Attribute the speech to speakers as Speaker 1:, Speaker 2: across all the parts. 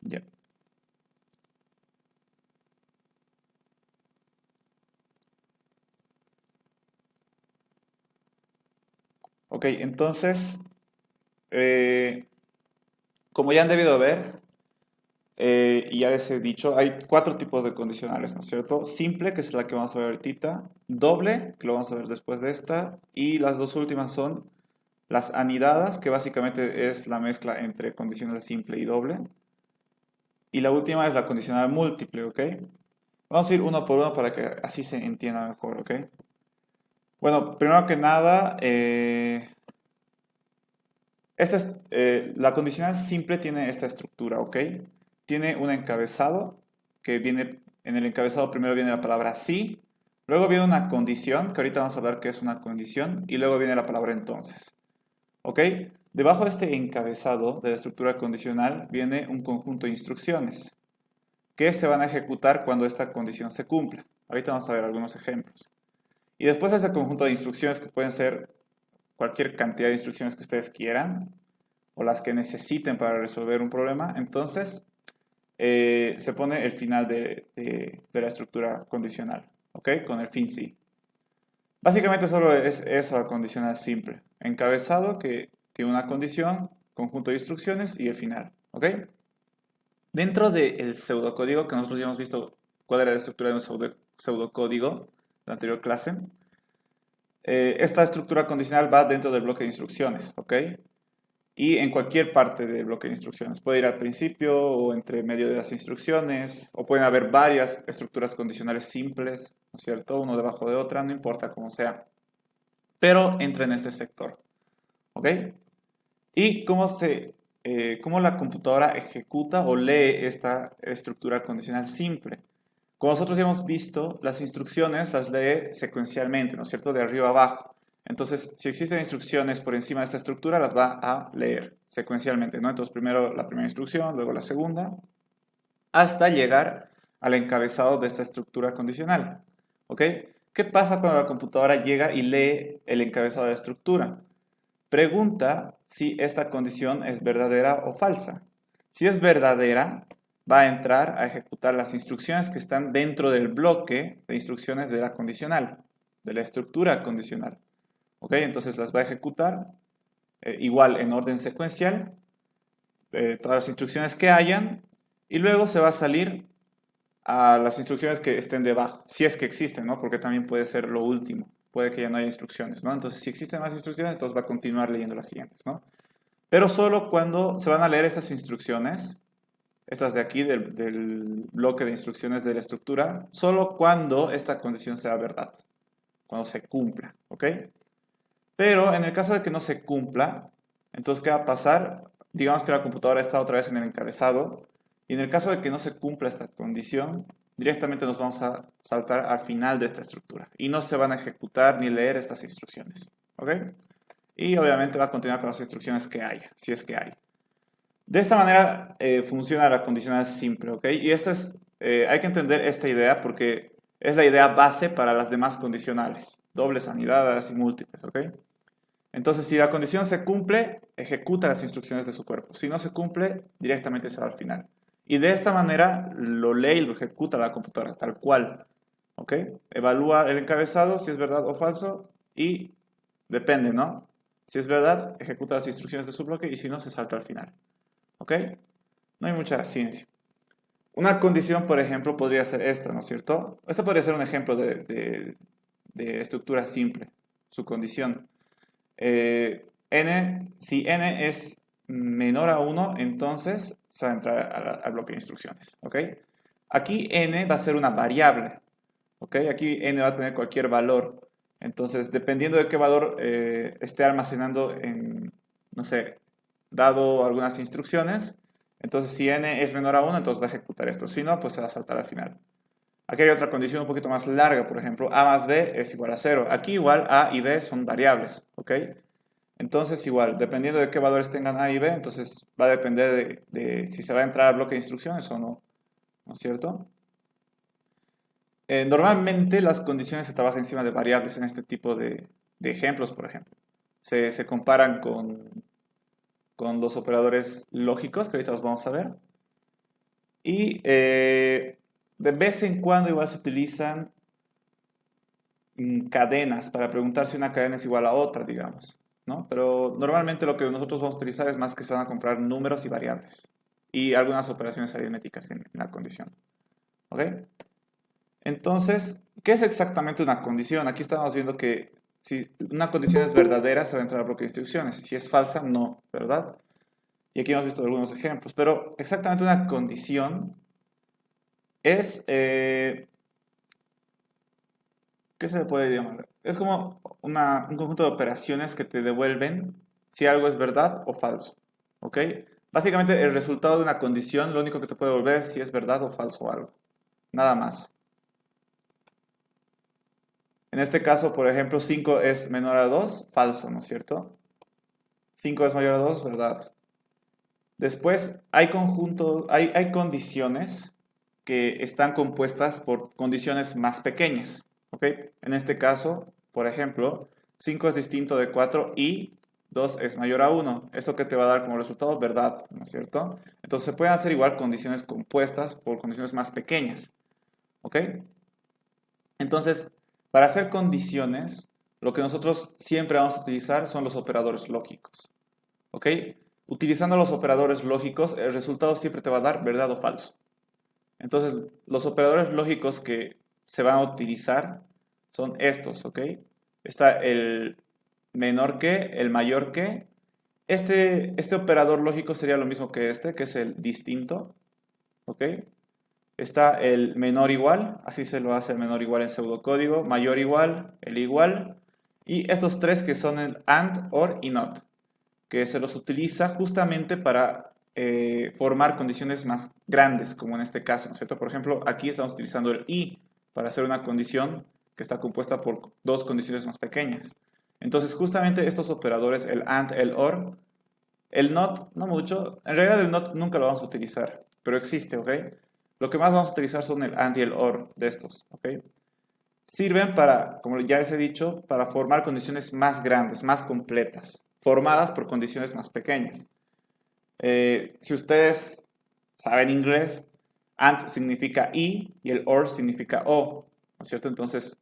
Speaker 1: Ya. Ok, entonces, eh, como ya han debido ver, y ya les he dicho, hay cuatro tipos de condicionales, ¿no es cierto? Simple, que es la que vamos a ver ahorita, doble, que lo vamos a ver después de esta, y las dos últimas son las anidadas, que básicamente es la mezcla entre condicional simple y doble, y la última es la condicional múltiple, ¿ok? Vamos a ir uno por uno para que así se entienda mejor, ¿ok? Bueno, primero que nada, la condicional simple tiene esta estructura, ¿ok? Tiene un encabezado que viene, en el encabezado primero viene la palabra sí, luego viene una condición, que ahorita vamos a ver qué es una condición, y luego viene la palabra entonces, ¿ok? Debajo de este encabezado de la estructura condicional viene un conjunto de instrucciones que se van a ejecutar cuando esta condición se cumpla. Ahorita vamos a ver algunos ejemplos. Y después de ese conjunto de instrucciones que pueden ser cualquier cantidad de instrucciones que ustedes quieran, o las que necesiten para resolver un problema, entonces se pone el final de la estructura condicional, ¿ok? Con el fin sí. Básicamente solo es eso, la condicional simple. Encabezado que tiene una condición, conjunto de instrucciones y el final, ¿ok? Dentro del pseudocódigo, que nosotros ya hemos visto cuál era la estructura de un pseudocódigo en la anterior clase, esta estructura condicional va dentro del bloque de instrucciones, ¿ok? Y en cualquier parte del bloque de instrucciones. Puede ir al principio o entre medio de las instrucciones, o pueden haber varias estructuras condicionales simples, ¿no es cierto? Uno debajo de otra, no importa cómo sea. Pero entra en este sector, ¿ok? ¿Y cómo la computadora ejecuta o lee esta estructura condicional simple? Como nosotros ya hemos visto, las instrucciones las lee secuencialmente, ¿no es cierto? De arriba a abajo. Entonces, si existen instrucciones por encima de esta estructura, las va a leer secuencialmente, ¿no? Entonces, primero la primera instrucción, luego la segunda, hasta llegar al encabezado de esta estructura condicional, ¿ok? ¿Qué pasa cuando la computadora llega y lee el encabezado de la estructura? Pregunta si esta condición es verdadera o falsa. Si es verdadera, va a entrar a ejecutar las instrucciones que están dentro del bloque de instrucciones de la condicional, de la estructura condicional. ¿Ok? Entonces las va a ejecutar igual en orden secuencial, todas las instrucciones que hayan, y luego se va a salir a las instrucciones que estén debajo, si es que existen, ¿no? Porque también puede ser lo último, puede que ya no haya instrucciones, ¿no? Entonces, si existen más instrucciones, entonces va a continuar leyendo las siguientes, ¿no? Pero solo cuando se van a leer estas instrucciones, estas de aquí, del bloque de instrucciones de la estructura, solo cuando esta condición sea verdad, cuando se cumpla, ¿ok? Pero en el caso de que no se cumpla, entonces, ¿qué va a pasar? Digamos que la computadora está otra vez en el encabezado, y en el caso de que no se cumpla esta condición, directamente nos vamos a saltar al final de esta estructura, y no se van a ejecutar ni leer estas instrucciones, ¿ok? Y obviamente va a continuar con las instrucciones que haya, si es que hay. De esta manera funciona la condicional simple, ¿ok? Y hay que entender esta idea porque es la idea base para las demás condicionales, dobles, anidadas y múltiples, ¿ok? Entonces, si la condición se cumple, ejecuta las instrucciones de su cuerpo. Si no se cumple, directamente se va al final. Y de esta manera lo lee y lo ejecuta la computadora, tal cual, ¿ok? Evalúa el encabezado, si es verdad o falso, y depende, ¿no? Si es verdad, ejecuta las instrucciones de su bloque y si no, se salta al final. ¿Ok? No hay mucha ciencia. Una condición, por ejemplo, podría ser esta, ¿no es cierto? Esto podría ser un ejemplo de estructura simple, su condición. Si n es menor a 1, entonces se va a entrar al bloque de instrucciones. ¿Ok? Aquí n va a ser una variable. ¿Ok? Aquí n va a tener cualquier valor. Entonces, dependiendo de qué valor esté almacenando no sé, dado algunas instrucciones, entonces si n es menor a 1, entonces va a ejecutar esto. Si no, pues se va a saltar al final. Aquí hay otra condición un poquito más larga, por ejemplo, a más b es igual a 0. Aquí igual a y b son variables, ¿ok? Entonces igual, dependiendo de qué valores tengan a y b, entonces va a depender de si se va a entrar al bloque de instrucciones o no, ¿no es cierto? Normalmente las condiciones se trabajan encima de variables en este tipo de ejemplos, por ejemplo. Se comparan con los operadores lógicos, que ahorita los vamos a ver. Y de vez en cuando igual se utilizan cadenas para preguntar si una cadena es igual a otra, digamos, ¿no? Pero normalmente lo que nosotros vamos a utilizar es más que se van a comprar números y variables y algunas operaciones aritméticas en la condición, ¿ok? Entonces, ¿qué es exactamente una condición? Aquí estamos viendo que si una condición es verdadera, se va a entrar al bloque de instrucciones. Si es falsa, no, ¿verdad? Y aquí hemos visto algunos ejemplos, pero exactamente una condición es, ¿qué se le puede llamar? Es como un conjunto de operaciones que te devuelven si algo es verdad o falso, ¿ok? Básicamente el resultado de una condición lo único que te puede devolver es si es verdad o falso algo, nada más. En este caso, por ejemplo, 5 es menor a 2, falso, ¿no es cierto? 5 es mayor a 2, verdad. Después hay conjuntos, hay condiciones que están compuestas por condiciones más pequeñas, ¿ok? En este caso, por ejemplo, 5 es distinto de 4 y 2 es mayor a 1. ¿Esto que te va a dar como resultado? Verdad, ¿no es cierto? Entonces se pueden hacer igual condiciones compuestas por condiciones más pequeñas, ¿ok? Entonces, para hacer condiciones, lo que nosotros siempre vamos a utilizar son los operadores lógicos, ¿ok? Utilizando los operadores lógicos, el resultado siempre te va a dar verdad o falso. Entonces, los operadores lógicos que se van a utilizar son estos, ¿ok? Está el menor que, el mayor que. Este operador lógico sería lo mismo que este, que es el distinto, ¿ok? Está el menor igual, así se lo hace el menor igual en pseudocódigo, mayor igual, el igual, y estos tres que son el AND, OR y NOT, que se los utiliza justamente para formar condiciones más grandes, como en este caso, ¿no es cierto? Por ejemplo, aquí estamos utilizando el y para hacer una condición que está compuesta por dos condiciones más pequeñas. Entonces, justamente estos operadores, el AND, el OR, el NOT, no mucho, en realidad el NOT nunca lo vamos a utilizar, pero existe, ¿ok? Lo que más vamos a utilizar son el AND y el OR de estos, ¿ok? Sirven para, como ya les he dicho, para formar condiciones más grandes, más completas, formadas por condiciones más pequeñas. Si ustedes saben inglés, AND significa y el OR significa o, ¿no es cierto? Entonces,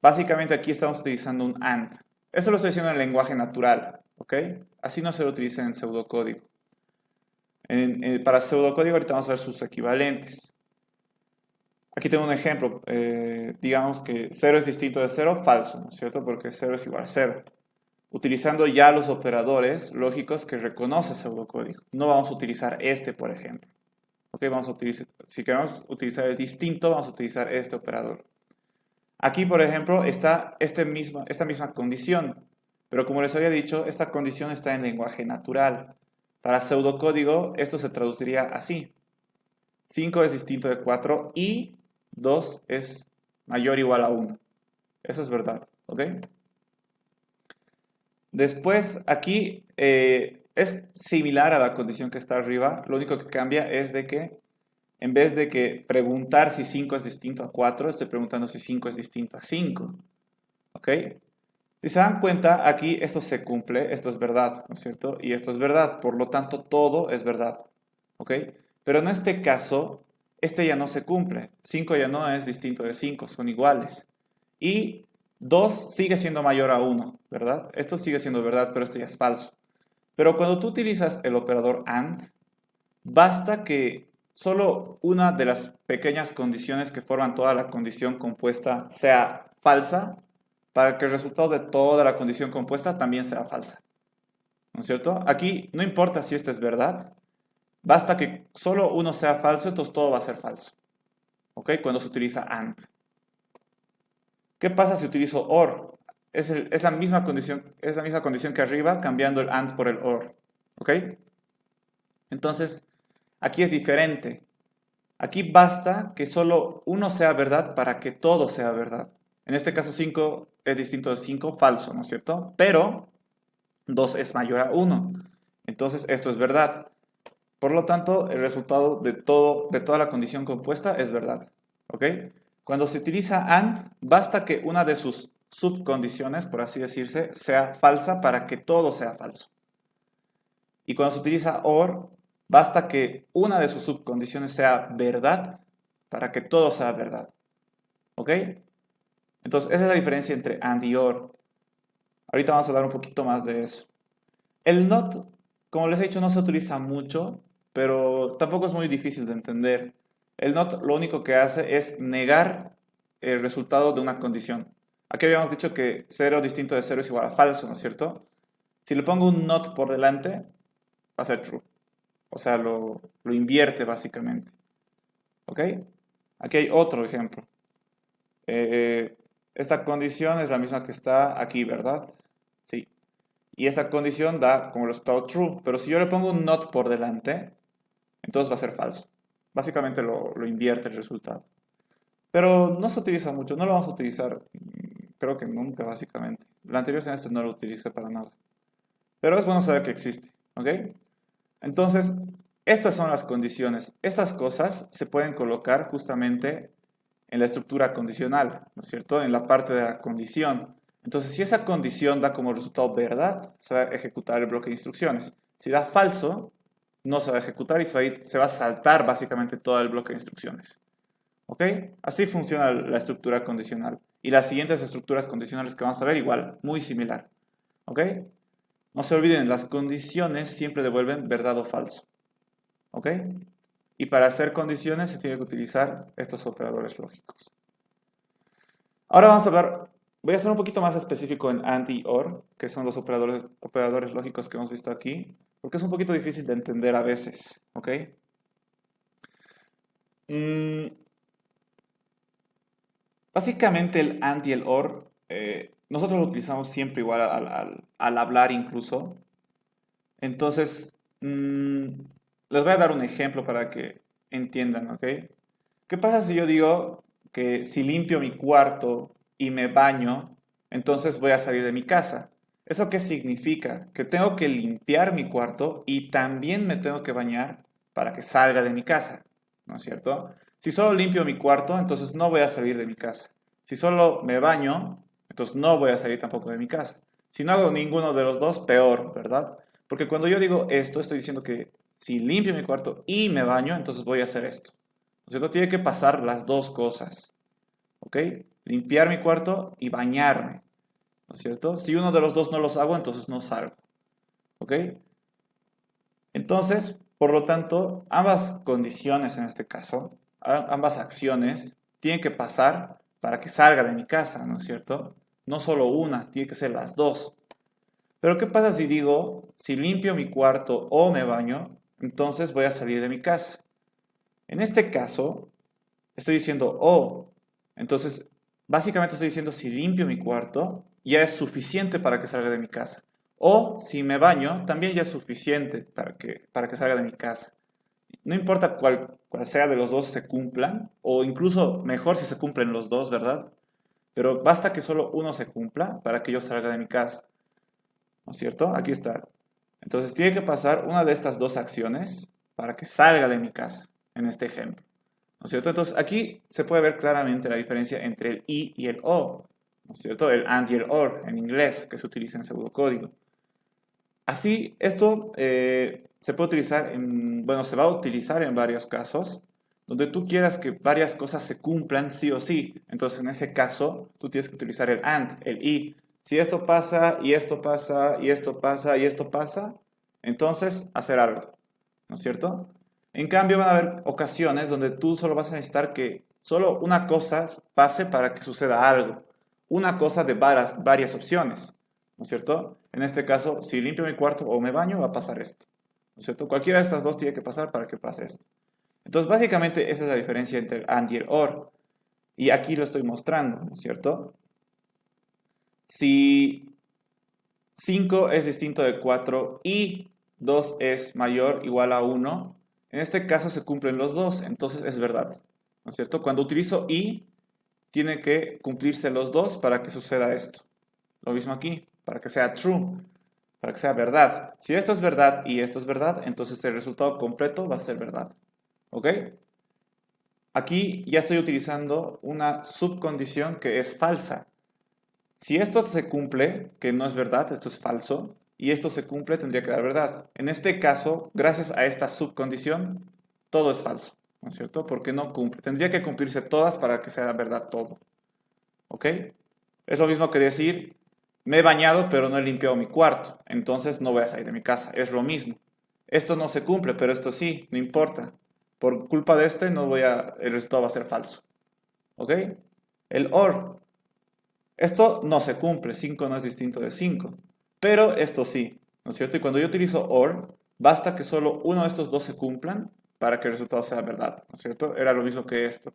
Speaker 1: básicamente aquí estamos utilizando un AND. Esto lo estoy diciendo en el lenguaje natural, ¿ok? Así no se lo utiliza en pseudocódigo. Para pseudocódigo ahorita vamos a ver sus equivalentes. Aquí tengo un ejemplo. Digamos que 0 es distinto de 0, falso, ¿no es cierto? Porque 0 es igual a 0. Utilizando ya los operadores lógicos que reconoce pseudocódigo. No vamos a utilizar este, por ejemplo. ¿Ok? Vamos a utilizar, si queremos utilizar el distinto, vamos a utilizar este operador. Aquí, por ejemplo, está esta misma condición. Pero como les había dicho, esta condición está en lenguaje natural. Para pseudocódigo, esto se traduciría así. 5 es distinto de 4 y 2 es mayor o igual a 1. Eso es verdad, ¿ok? Después, aquí es similar a la condición que está arriba. Lo único que cambia es de que en vez de que preguntar si 5 es distinto a 4, estoy preguntando si 5 es distinto a 5. ¿Ok? Si se dan cuenta, aquí esto se cumple, esto es verdad, ¿no es cierto? Y esto es verdad, por lo tanto todo es verdad. ¿Ok? Pero en este caso, este ya no se cumple. 5 ya no es distinto de 5, son iguales. Y 2 sigue siendo mayor a 1, ¿verdad? Esto sigue siendo verdad, pero esto ya es falso. Pero cuando tú utilizas el operador AND, basta que solo una de las pequeñas condiciones que forman toda la condición compuesta sea falsa para que el resultado de toda la condición compuesta también sea falsa. ¿No es cierto? Aquí no importa si esta es verdad, basta que solo uno sea falso, entonces todo va a ser falso. ¿Ok? Cuando se utiliza AND. ¿Qué pasa si utilizo OR? Es la misma condición que arriba, cambiando el AND por el OR. ¿Ok? Entonces, aquí es diferente. Aquí basta que solo uno sea verdad para que todo sea verdad. En este caso 5 es distinto de 5, falso, ¿no es cierto? Pero 2 es mayor a 1. Entonces esto es verdad. Por lo tanto, el resultado de toda la condición compuesta es verdad. ¿Ok? Cuando se utiliza AND, basta que una de sus subcondiciones, por así decirse, sea falsa para que todo sea falso. Y cuando se utiliza OR, basta que una de sus subcondiciones sea verdad para que todo sea verdad. ¿Ok? Entonces, esa es la diferencia entre AND y OR. Ahorita vamos a hablar un poquito más de eso. El NOT, como les he dicho, no se utiliza mucho, pero tampoco es muy difícil de entender. El NOT lo único que hace es negar el resultado de una condición. Aquí habíamos dicho que 0 distinto de 0 es igual a falso, ¿no es cierto? Si le pongo un NOT por delante, va a ser true. O sea, lo invierte básicamente. ¿Ok? Aquí hay otro ejemplo. Esta condición es la misma que está aquí, ¿verdad? Sí. Y esta condición da como resultado true. Pero si yo le pongo un not por delante, entonces va a ser falso. Básicamente lo invierte el resultado. Pero no se utiliza mucho. No lo vamos a utilizar, creo que nunca, básicamente. El anterior semestre no lo utilicé para nada. Pero es bueno saber que existe. ¿Ok? Entonces, estas son las condiciones. Estas cosas se pueden colocar justamente en la estructura condicional, ¿no es cierto? En la parte de la condición. Entonces, si esa condición da como resultado verdad, se va a ejecutar el bloque de instrucciones. Si da falso, no se va a ejecutar y se va a saltar básicamente todo el bloque de instrucciones. ¿Ok? Así funciona la estructura condicional. Y las siguientes estructuras condicionales que vamos a ver, igual, muy similar. ¿Ok? No se olviden, las condiciones siempre devuelven verdad o falso. ¿Ok? Y para hacer condiciones se tiene que utilizar estos operadores lógicos. Ahora vamos a hablar, voy a ser un poquito más específico en AND y OR, que son los operadores lógicos que hemos visto aquí, porque es un poquito difícil de entender a veces. ¿Ok? Básicamente el AND y el OR, nosotros lo utilizamos siempre igual al hablar incluso. Entonces, les voy a dar un ejemplo para que entiendan, ¿ok? ¿Qué pasa si yo digo que si limpio mi cuarto y me baño, entonces voy a salir de mi casa? ¿Eso qué significa? Que tengo que limpiar mi cuarto y también me tengo que bañar para que salga de mi casa, ¿no es cierto? Si solo limpio mi cuarto, entonces no voy a salir de mi casa. Si solo me baño, entonces no voy a salir tampoco de mi casa. Si no hago ninguno de los dos, peor, ¿verdad? Porque cuando yo digo esto, estoy diciendo que si limpio mi cuarto y me baño, entonces voy a hacer esto. ¿No es cierto? Tiene que pasar las dos cosas. ¿Ok? Limpiar mi cuarto y bañarme. ¿No es cierto? Si uno de los dos no los hago, entonces no salgo. ¿Ok? Entonces, por lo tanto, ambas condiciones en este caso, ambas acciones, tienen que pasar para que salga de mi casa, ¿no es cierto? No solo una, tiene que ser las dos. Pero ¿qué pasa si digo, si limpio mi cuarto o me baño, entonces voy a salir de mi casa? En este caso, estoy diciendo o. Entonces, básicamente estoy diciendo si limpio mi cuarto, ya es suficiente para que salga de mi casa. O si me baño, también ya es suficiente para que salga de mi casa. No importa cuál sea de los dos se cumplan, o incluso mejor si se cumplen los dos, ¿verdad? Pero basta que solo uno se cumpla para que yo salga de mi casa. ¿No es cierto? Aquí está. Entonces tiene que pasar una de estas dos acciones para que salga de mi casa, en este ejemplo. ¿No es cierto? Entonces aquí se puede ver claramente la diferencia entre el I y el O. ¿No es cierto? El AND y el OR en inglés, que se utiliza en pseudocódigo. Así, esto se puede utilizar bueno, se va a utilizar en varios casos, donde tú quieras que varias cosas se cumplan sí o sí. Entonces, en ese caso, tú tienes que utilizar el AND, el I. Si esto pasa, y esto pasa, y esto pasa, y esto pasa, entonces hacer algo, ¿no es cierto? En cambio, van a haber ocasiones donde tú solo vas a necesitar que solo una cosa pase para que suceda algo. Una cosa de varias opciones. ¿No es cierto? En este caso, si limpio mi cuarto o me baño, va a pasar esto. ¿No es cierto? Cualquiera de estas dos tiene que pasar para que pase esto. Entonces, básicamente, esa es la diferencia entre el AND y el OR. Y aquí lo estoy mostrando, ¿no es cierto? Si 5 es distinto de 4 y 2 es mayor o igual a 1, en este caso se cumplen los dos, entonces es verdad. ¿No es cierto? Cuando utilizo y, tiene que cumplirse los dos para que suceda esto. Lo mismo aquí, para que sea true, para que sea verdad. Si esto es verdad y esto es verdad, entonces el resultado completo va a ser verdad. ¿Ok? Aquí ya estoy utilizando una subcondición que es falsa. Si esto se cumple, que no es verdad, esto es falso, y esto se cumple, tendría que dar verdad. En este caso, gracias a esta subcondición, todo es falso, ¿no es cierto? Porque no cumple. Tendría que cumplirse todas para que sea verdad todo. ¿Ok? Es lo mismo que decir, me he bañado pero no he limpiado mi cuarto, entonces no voy a salir de mi casa. Es lo mismo. Esto no se cumple, pero esto sí, no importa. Por culpa de este, el resultado va a ser falso. ¿Ok? El OR. Esto no se cumple, 5 no es distinto de 5. Pero esto sí, ¿no es cierto? Y cuando yo utilizo OR, basta que solo uno de estos dos se cumplan para que el resultado sea verdad, ¿no es cierto? Era lo mismo que esto.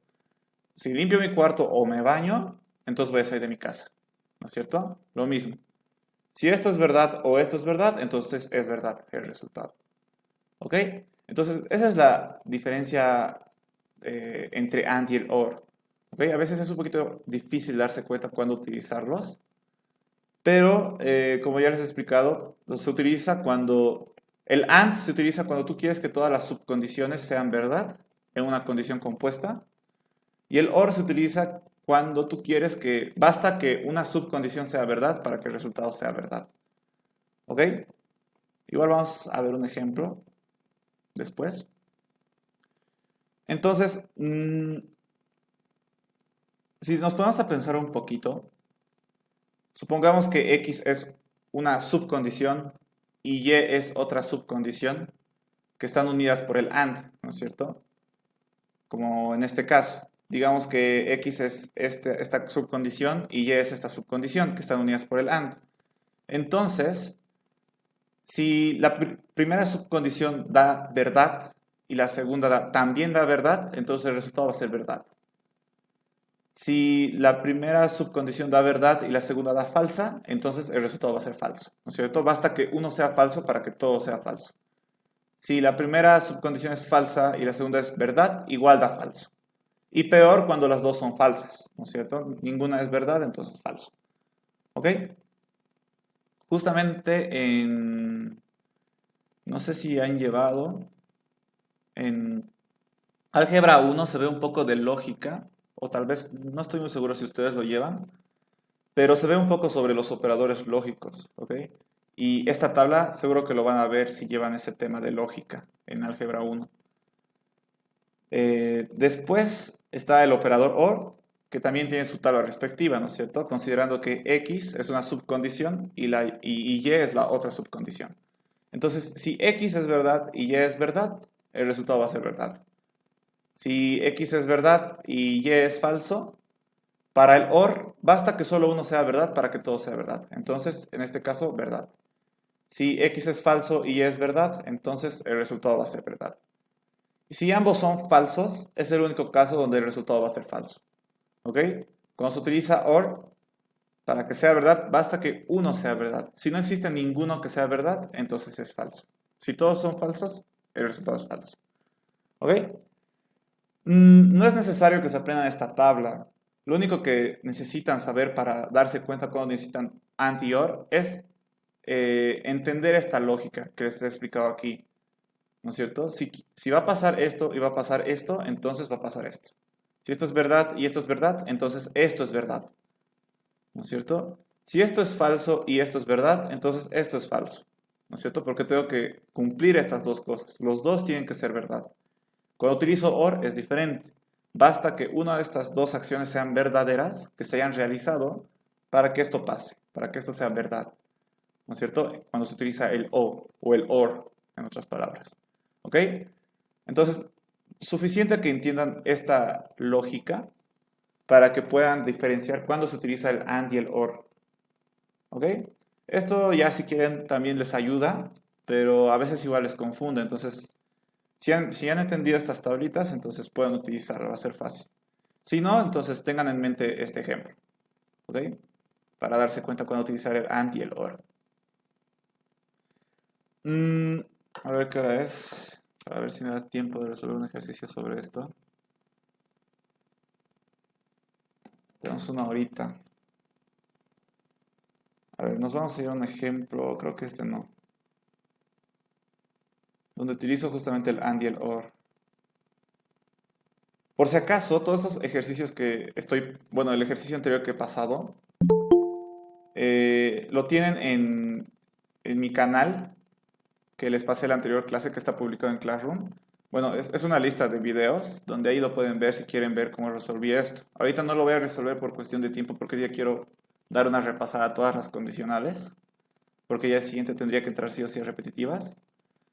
Speaker 1: Si limpio mi cuarto o me baño, entonces voy a salir de mi casa, ¿no es cierto? Lo mismo. Si esto es verdad o esto es verdad, entonces es verdad el resultado. ¿Ok? Entonces, esa es la diferencia entre AND y el OR. ¿Ok? A veces es un poquito difícil darse cuenta cuándo utilizarlos, pero como ya les he explicado, se utiliza cuando... El AND se utiliza cuando tú quieres que todas las subcondiciones sean verdad en una condición compuesta, y el OR se utiliza cuando tú quieres que... Basta que una subcondición sea verdad para que el resultado sea verdad. ¿Ok? Igual vamos a ver un ejemplo después. Entonces, si nos ponemos a pensar un poquito, supongamos que X es una subcondición y Y es otra subcondición que están unidas por el AND, ¿no es cierto? Como en este caso. Digamos que X es esta subcondición y Y es esta subcondición que están unidas por el AND. Entonces, si la primera subcondición da verdad y la segunda también da verdad, entonces el resultado va a ser verdad. Si la primera subcondición da verdad y la segunda da falsa, entonces el resultado va a ser falso, ¿no es cierto? Basta que uno sea falso para que todo sea falso. Si la primera subcondición es falsa y la segunda es verdad, igual da falso. Y peor cuando las dos son falsas, ¿no es cierto? Ninguna es verdad, entonces falso. ¿Ok? Justamente no sé si han llevado, en álgebra 1 se ve un poco de lógica, o tal vez, no estoy muy seguro si ustedes lo llevan, pero se ve un poco sobre los operadores lógicos, ¿ok? Y esta tabla seguro que lo van a ver si llevan ese tema de lógica en álgebra 1. Después está el operador OR, que también tiene su tabla respectiva, ¿no es cierto? Considerando que X es una subcondición y Y es la otra subcondición. Entonces, si X es verdad y Y es verdad, el resultado va a ser verdad. Si X es verdad y Y es falso, para el OR basta que solo uno sea verdad para que todo sea verdad. Entonces, en este caso, verdad. Si X es falso y Y es verdad, entonces el resultado va a ser verdad. Y si ambos son falsos, es el único caso donde el resultado va a ser falso. ¿Ok? Cuando se utiliza OR, para que sea verdad, basta que uno sea verdad. Si no existe ninguno que sea verdad, entonces es falso. Si todos son falsos, el resultado es falso. ¿Ok? No es necesario que se aprendan esta tabla. Lo único que necesitan saber para darse cuenta cuando necesitan AND y OR es entender esta lógica que les he explicado aquí. ¿No es cierto? Si va a pasar esto y va a pasar esto, entonces va a pasar esto. Si esto es verdad y esto es verdad, entonces esto es verdad. ¿No es cierto? Si esto es falso y esto es verdad, entonces esto es falso. ¿No es cierto? Porque tengo que cumplir estas dos cosas. Los dos tienen que ser verdad. Cuando utilizo OR es diferente. Basta que una de estas dos acciones sean verdaderas, que se hayan realizado, para que esto pase, para que esto sea verdad. ¿No es cierto? Cuando se utiliza el o el OR, en otras palabras. ¿Ok? Entonces, suficiente que entiendan esta lógica para que puedan diferenciar cuándo se utiliza el AND y el OR. ¿Ok? Esto ya si quieren también les ayuda, pero a veces igual les confunde. Entonces, si han entendido estas tablitas, entonces pueden utilizarlo, va a ser fácil. Si no, entonces tengan en mente este ejemplo. ¿Ok? Para darse cuenta cuándo utilizar el AND y el OR. A ver qué hora es. A ver si me da tiempo de resolver un ejercicio sobre esto. Tenemos una horita. A ver, nos vamos a ir a un ejemplo, creo que este no. Donde utilizo justamente el AND y el OR. Por si acaso, todos estos ejercicios bueno, el ejercicio anterior que he pasado, lo tienen en mi canal, que les pasé la anterior clase que está publicado en Classroom. Bueno, es una lista de videos donde ahí lo pueden ver si quieren ver cómo resolví esto. Ahorita no lo voy a resolver por cuestión de tiempo porque ya quiero dar una repasada a todas las condicionales, porque ya el siguiente tendría que entrar sí o sí repetitivas.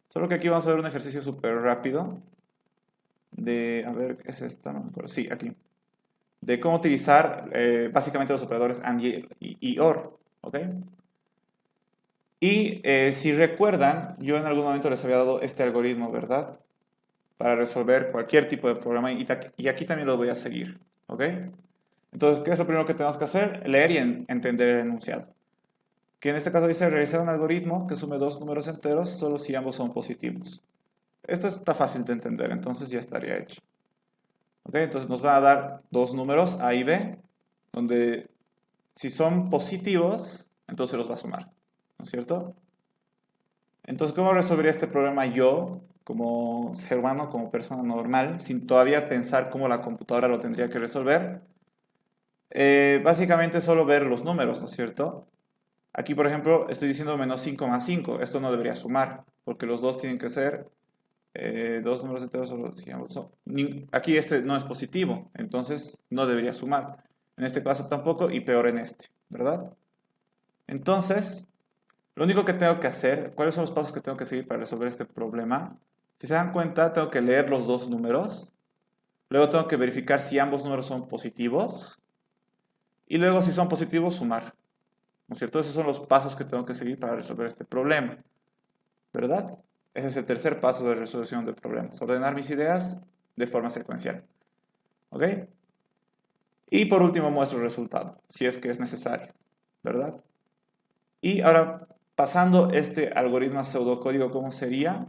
Speaker 1: Solo que aquí vamos a ver un ejercicio súper rápido de, a ver, ¿es esta? No me acuerdo. Sí, aquí. De cómo utilizar básicamente los operadores AND y OR, ¿ok? Y si recuerdan, yo en algún momento les había dado este algoritmo, ¿verdad? Para resolver cualquier tipo de problema y aquí también lo voy a seguir, ¿ok? Entonces, ¿qué es lo primero que tenemos que hacer? Leer y entender el enunciado. Que en este caso dice realizar un algoritmo que sume dos números enteros solo si ambos son positivos. Esto está fácil de entender, entonces ya estaría hecho. ¿Ok? Entonces nos va a dar dos números A y B, donde si son positivos, entonces los va a sumar, ¿no es cierto? Entonces, ¿cómo resolvería este problema yo, como ser humano, como persona normal, sin todavía pensar cómo la computadora lo tendría que resolver? Básicamente solo ver los números, ¿no es cierto? Aquí, por ejemplo, estoy diciendo menos 5 más 5. Esto no debería sumar, porque los dos tienen que ser dos números enteros. Aquí este no es positivo, entonces no debería sumar. En este caso tampoco, y peor en este, ¿verdad? Entonces, lo único que tengo que hacer, ¿cuáles son los pasos que tengo que seguir para resolver este problema? Si se dan cuenta, tengo que leer los dos números. Luego tengo que verificar si ambos números son positivos. Y luego, si son positivos, sumar. ¿No es cierto? Esos son los pasos que tengo que seguir para resolver este problema, ¿verdad? Ese es el tercer paso de resolución de problemas, ordenar mis ideas de forma secuencial, ¿ok? Y por último muestro el resultado, si es que es necesario, ¿verdad? Y ahora, pasando este algoritmo a pseudocódigo, ¿cómo sería?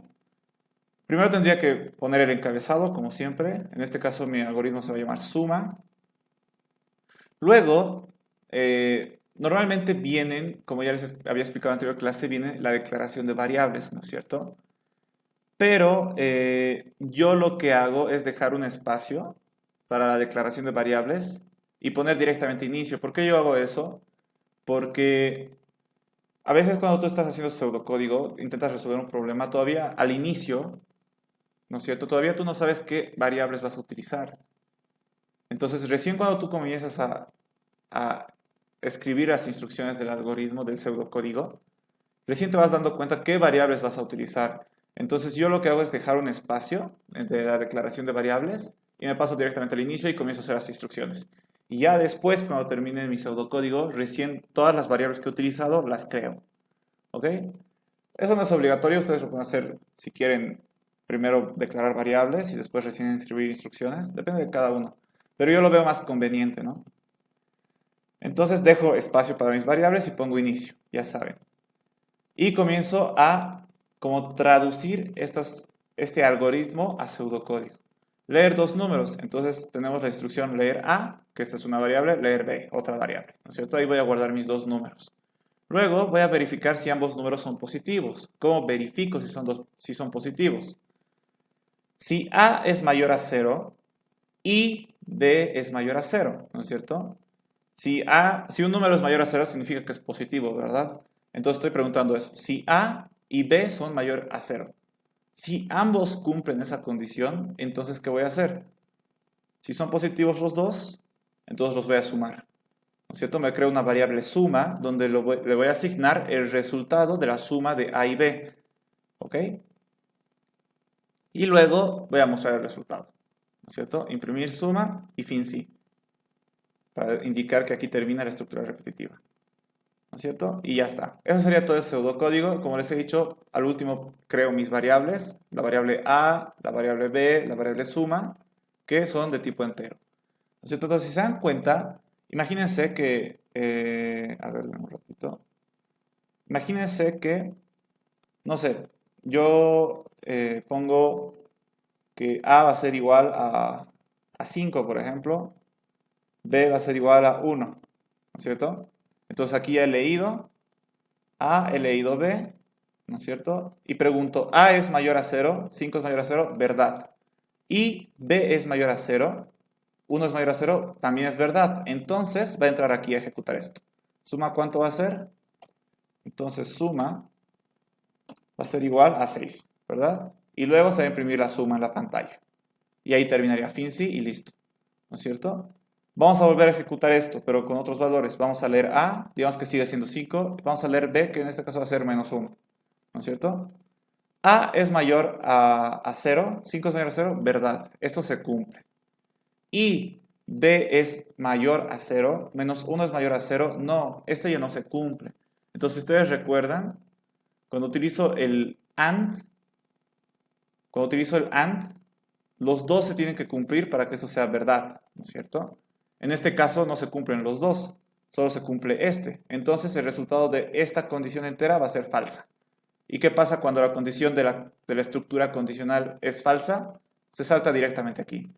Speaker 1: Primero tendría que poner el encabezado, como siempre. En este caso mi algoritmo se va a llamar suma. Luego, normalmente vienen, como ya les había explicado en la anterior clase, viene la declaración de variables, ¿no es cierto? Pero yo lo que hago es dejar un espacio para la declaración de variables y poner directamente inicio. ¿Por qué yo hago eso? Porque a veces cuando tú estás haciendo pseudocódigo, intentas resolver un problema, todavía al inicio, ¿no es cierto? Todavía tú no sabes qué variables vas a utilizar. Entonces, recién cuando tú comienzas a escribir las instrucciones del algoritmo, del pseudocódigo, recién te vas dando cuenta qué variables vas a utilizar. Entonces yo lo que hago es dejar un espacio de la declaración de variables y me paso directamente al inicio y comienzo a hacer las instrucciones. Y ya después, cuando termine mi pseudocódigo, recién todas las variables que he utilizado las creo. ¿Ok? Eso no es obligatorio, ustedes lo pueden hacer si quieren primero declarar variables y después recién escribir instrucciones. Depende de cada uno. Pero yo lo veo más conveniente, ¿no? Entonces dejo espacio para mis variables y pongo inicio, ya saben. Y comienzo a como traducir este algoritmo a pseudocódigo. Leer dos números, entonces tenemos la instrucción leer A, que esta es una variable, leer B, otra variable, ¿no es cierto? Ahí voy a guardar mis dos números. Luego voy a verificar si ambos números son positivos. ¿Cómo verifico si son positivos? Si A es mayor a 0 y B es mayor a 0, ¿no es cierto? Si un número es mayor a 0 significa que es positivo, ¿verdad? Entonces estoy preguntando eso. Si A y B son mayor a 0. Si ambos cumplen esa condición, entonces ¿qué voy a hacer? Si son positivos los dos, entonces los voy a sumar. ¿No es cierto? Me creo una variable suma donde le voy a asignar el resultado de la suma de A y B. ¿Ok? Y luego voy a mostrar el resultado. ¿No es cierto? Imprimir suma y fin sí. Para indicar que aquí termina la estructura repetitiva. ¿No es cierto? Y ya está. Eso sería todo el pseudocódigo. Como les he dicho, al último creo mis variables. La variable A, la variable B, la variable suma, que son de tipo entero. ¿No es cierto? Entonces, si se dan cuenta, imagínense que... a ver, un ratito. Imagínense que, no sé, yo pongo que A va a ser igual a 5, por ejemplo. B va a ser igual a 1. ¿No es cierto? Entonces aquí ya he leído A, he leído B, ¿no es cierto? Y pregunto, A es mayor a 0, 5 es mayor a 0, verdad. Y B es mayor a 0, 1 es mayor a 0, también es verdad. Entonces va a entrar aquí a ejecutar esto. ¿Suma cuánto va a ser? Entonces suma va a ser igual a 6, ¿verdad? Y luego se va a imprimir la suma en la pantalla. Y ahí terminaría FINCI y listo, ¿no es cierto? Vamos a volver a ejecutar esto, pero con otros valores. Vamos a leer A, digamos que sigue siendo 5. Vamos a leer B, que en este caso va a ser menos 1, ¿no es cierto? A es mayor a 0, 5 es mayor a 0, verdad, esto se cumple. Y B es mayor a 0, menos 1 es mayor a 0, no, este ya no se cumple. Entonces, ustedes recuerdan, cuando utilizo el AND, los dos se tienen que cumplir para que eso sea verdad, ¿no es cierto? En este caso no se cumplen los dos, solo se cumple este. Entonces el resultado de esta condición entera va a ser falsa. ¿Y qué pasa cuando la condición de la estructura condicional es falsa? Se salta directamente aquí.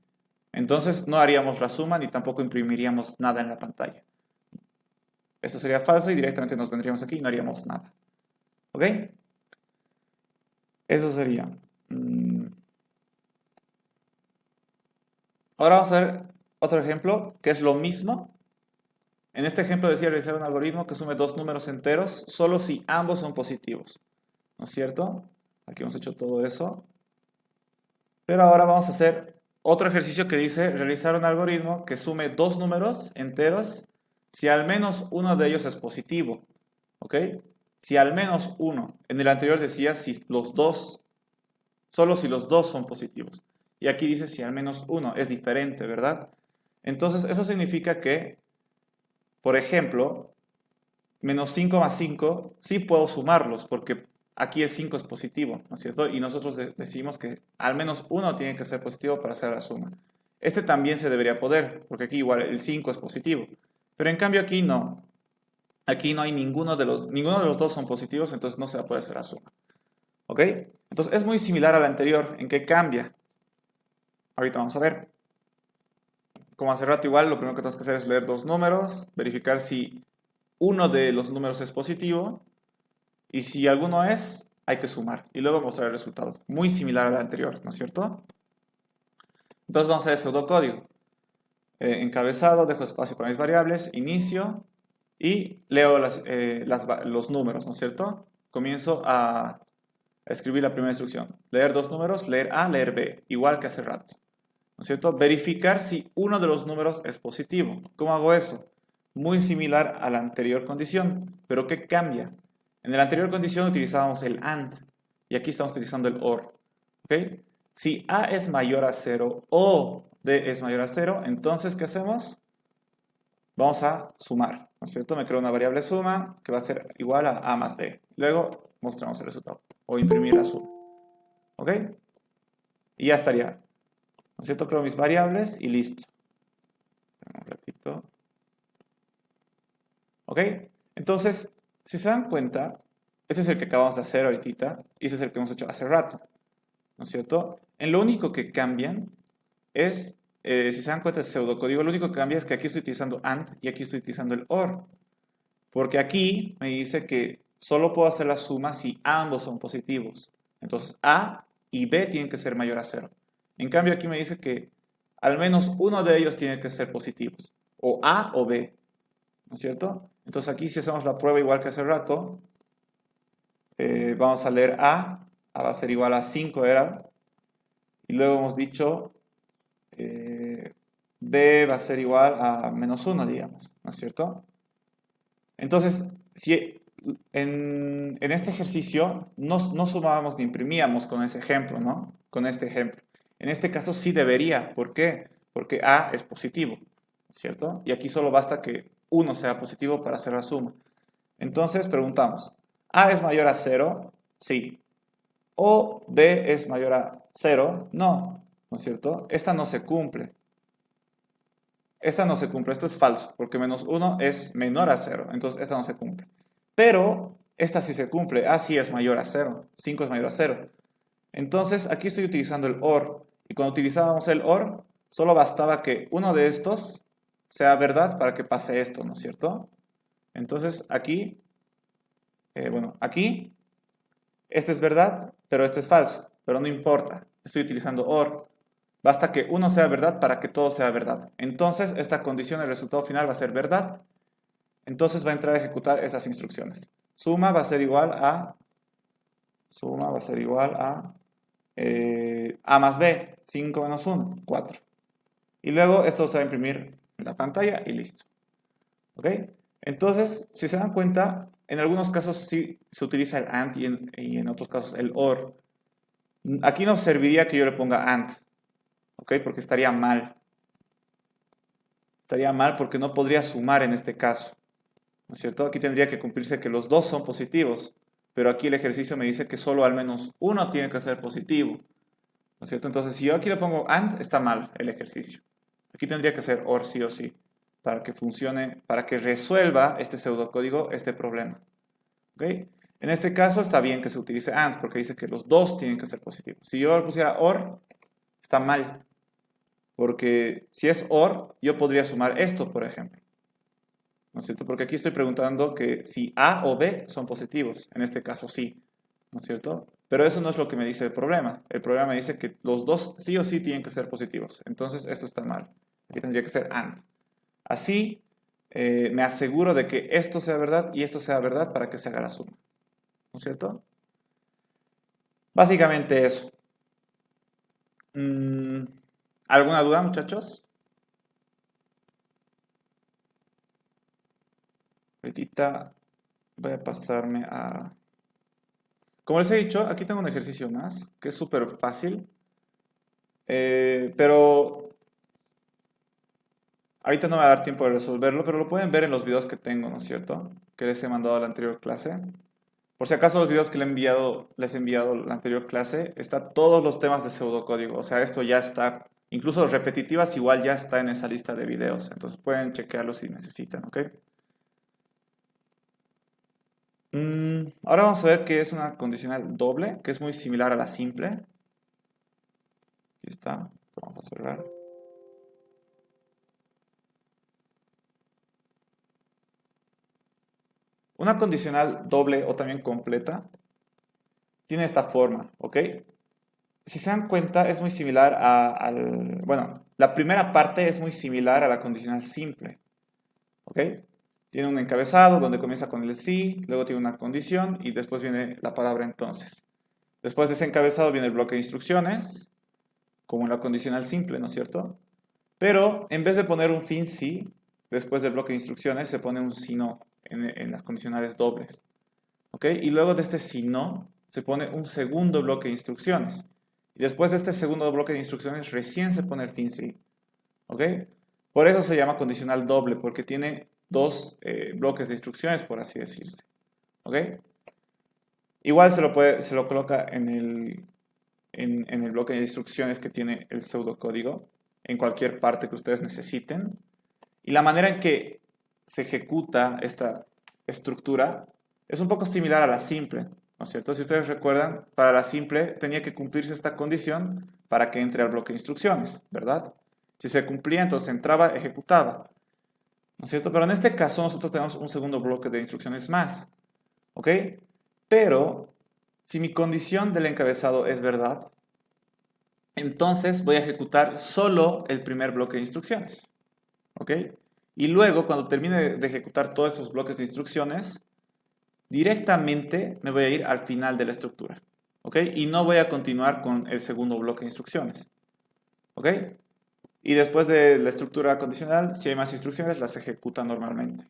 Speaker 1: Entonces no haríamos la suma ni tampoco imprimiríamos nada en la pantalla. Esto sería falso y directamente nos vendríamos aquí y no haríamos nada. ¿Ok? Eso sería. Ahora vamos a ver otro ejemplo que es lo mismo. En este ejemplo decía realizar un algoritmo que sume dos números enteros solo si ambos son positivos. ¿No es cierto? Aquí hemos hecho todo eso. Pero ahora vamos a hacer otro ejercicio que dice realizar un algoritmo que sume dos números enteros si al menos uno de ellos es positivo. ¿Ok? Si al menos uno. En el anterior decía si los dos, solo si los dos son positivos. Y aquí dice si al menos uno. Es diferente, ¿verdad? Entonces eso significa que, por ejemplo, menos 5 más 5, sí puedo sumarlos porque aquí el 5 es positivo, ¿no es cierto? Y nosotros decimos que al menos uno tiene que ser positivo para hacer la suma. Este también se debería poder, porque aquí igual el 5 es positivo. Pero en cambio aquí no. Aquí no hay ninguno de los dos son positivos, entonces no se va a poder hacer la suma. ¿Ok? Entonces es muy similar al anterior. ¿En qué cambia? Ahorita vamos a ver. Como hace rato igual, lo primero que tenemos que hacer es leer dos números, verificar si uno de los números es positivo y si alguno es, hay que sumar y luego mostrar el resultado. Muy similar al anterior, ¿no es cierto? Entonces vamos a ver pseudocódigo. Encabezado, dejo espacio para mis variables, inicio y leo los números, ¿no es cierto? Comienzo a escribir la primera instrucción. Leer dos números, leer A, leer B, igual que hace rato. ¿No es cierto? Verificar si uno de los números es positivo. ¿Cómo hago eso? Muy similar a la anterior condición, pero ¿qué cambia? En la anterior condición utilizábamos el AND y aquí estamos utilizando el OR. ¿Ok? Si A es mayor a 0 o B es mayor a 0, entonces ¿qué hacemos? Vamos a sumar, ¿no es cierto? Me creo una variable suma que va a ser igual a A más B. Luego mostramos el resultado o imprimir la suma. ¿Ok? Y ya estaría. ¿No es cierto? Creo mis variables y listo. Un ratito. ¿Ok? Entonces, si se dan cuenta, este es el que acabamos de hacer ahorita y este es el que hemos hecho hace rato. ¿No es cierto? En lo único que cambian es, si se dan cuenta del pseudocódigo, lo único que cambia es que aquí estoy utilizando AND y aquí estoy utilizando el OR. Porque aquí me dice que solo puedo hacer la suma si ambos son positivos. Entonces, A y B tienen que ser mayor a 0. En cambio, aquí me dice que al menos uno de ellos tiene que ser positivos. O A o B. ¿No es cierto? Entonces aquí si hacemos la prueba igual que hace rato, vamos a leer A va a ser igual a 5 era, y luego hemos dicho B va a ser igual a menos 1, digamos, ¿no es cierto? Entonces, si en este ejercicio no sumábamos ni imprimíamos con ese ejemplo, ¿no? Con este ejemplo. En este caso sí debería, ¿por qué? Porque A es positivo, ¿cierto? Y aquí solo basta que 1 sea positivo para hacer la suma. Entonces preguntamos, ¿A es mayor a 0? Sí. ¿O B es mayor a 0? No, ¿no es cierto? Esta no se cumple. Esta no se cumple, esto es falso, porque menos 1 es menor a 0, entonces esta no se cumple. Pero esta sí se cumple, A sí es mayor a 0, 5 es mayor a 0. Entonces aquí estoy utilizando el OR, y cuando utilizábamos el OR, solo bastaba que uno de estos sea verdad para que pase esto, ¿no es cierto? Entonces aquí, aquí, este es verdad, pero este es falso, pero no importa, estoy utilizando OR. Basta que uno sea verdad para que todo sea verdad. Entonces, esta condición, el resultado final va a ser verdad. Entonces va a entrar a ejecutar esas instrucciones. Suma va a ser igual a suma va a ser igual a A más B, 5 menos 1, 4. Y luego esto se va a imprimir en la pantalla y listo. ¿Ok? Entonces, si se dan cuenta, en algunos casos sí se utiliza el AND y en otros casos el OR. Aquí no serviría que yo le ponga AND, ¿ok? Porque estaría mal. Estaría mal porque no podría sumar en este caso, ¿no es cierto? Aquí tendría que cumplirse que los dos son positivos, pero aquí el ejercicio me dice que solo al menos uno tiene que ser positivo, ¿no es cierto? Entonces, si yo aquí le pongo AND, está mal el ejercicio. Aquí tendría que ser OR sí o sí, para que funcione, para que resuelva este pseudocódigo este problema, ¿ok? En este caso está bien que se utilice AND, porque dice que los dos tienen que ser positivos. Si yo le pusiera OR, está mal, porque si es OR, yo podría sumar esto, por ejemplo, ¿no es cierto? Porque aquí estoy preguntando que si A o B son positivos. En este caso sí, ¿no es cierto? Pero eso no es lo que me dice el problema. El problema me dice que los dos sí o sí tienen que ser positivos. Entonces esto está mal. Aquí tendría que ser AND. Así me aseguro de que esto sea verdad y esto sea verdad para que se haga la suma, ¿no es cierto? Básicamente eso. ¿Alguna duda, muchachos? Ahorita voy a pasarme a... Como les he dicho, aquí tengo un ejercicio más, que es súper fácil, pero ahorita no me va a dar tiempo de resolverlo, pero lo pueden ver en los videos que tengo, ¿no es cierto? Que les he mandado a la anterior clase. Por si acaso los videos que les he enviado a la anterior clase, está todos los temas de pseudocódigo. O sea, esto ya está, incluso los repetitivas igual ya está en esa lista de videos. Entonces pueden chequearlo si necesitan, ¿ok? Ahora vamos a ver qué es una condicional doble, que es muy similar a la simple. Aquí está, esto vamos a cerrar. Una condicional doble o también completa tiene esta forma, ¿ok? Si se dan cuenta, es muy similar bueno, la primera parte es muy similar a la condicional simple, ¿ok? Tiene un encabezado donde comienza con el sí, luego tiene una condición y después viene la palabra entonces. Después de ese encabezado viene el bloque de instrucciones, como en la condicional simple, ¿no es cierto? Pero en vez de poner un fin sí, después del bloque de instrucciones se pone un si no en las condicionales dobles, ¿ok? Y luego de este si no se pone un segundo bloque de instrucciones. Y después de este segundo bloque de instrucciones recién se pone el fin sí, ¿ok? Por eso se llama condicional doble, porque tiene dos bloques de instrucciones, por así decirse, ¿ok? Igual se lo coloca en el bloque de instrucciones que tiene el pseudocódigo, en cualquier parte que ustedes necesiten. Y la manera en que se ejecuta esta estructura es un poco similar a la simple, ¿no es cierto? Si ustedes recuerdan, para la simple tenía que cumplirse esta condición para que entre al bloque de instrucciones, ¿verdad? Si se cumplía, entonces entraba, ejecutaba, ¿no es cierto? Pero en este caso nosotros tenemos un segundo bloque de instrucciones más, ¿ok? Pero si mi condición del encabezado es verdad, entonces voy a ejecutar solo el primer bloque de instrucciones, ¿ok? Y luego, cuando termine de ejecutar todos esos bloques de instrucciones, directamente me voy a ir al final de la estructura, ¿ok? Y no voy a continuar con el segundo bloque de instrucciones, ¿ok? Y después de la estructura condicional, si hay más instrucciones, las ejecuta normalmente.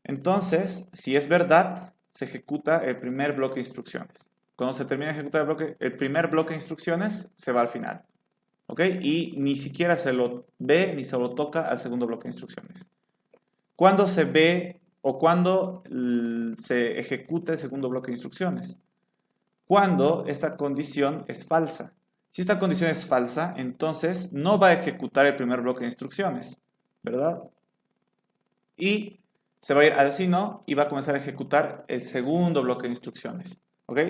Speaker 1: Entonces, si es verdad, se ejecuta el primer bloque de instrucciones. Cuando se termina de ejecutar el primer bloque de instrucciones, se va al final, ¿ok? Y ni siquiera se lo ve ni se lo toca al segundo bloque de instrucciones. ¿Cuándo se ve o cuándo se ejecuta el segundo bloque de instrucciones? Cuando esta condición es falsa. Si esta condición es falsa, entonces no va a ejecutar el primer bloque de instrucciones, ¿verdad? Y se va a ir al si no y va a comenzar a ejecutar el segundo bloque de instrucciones, ¿ok?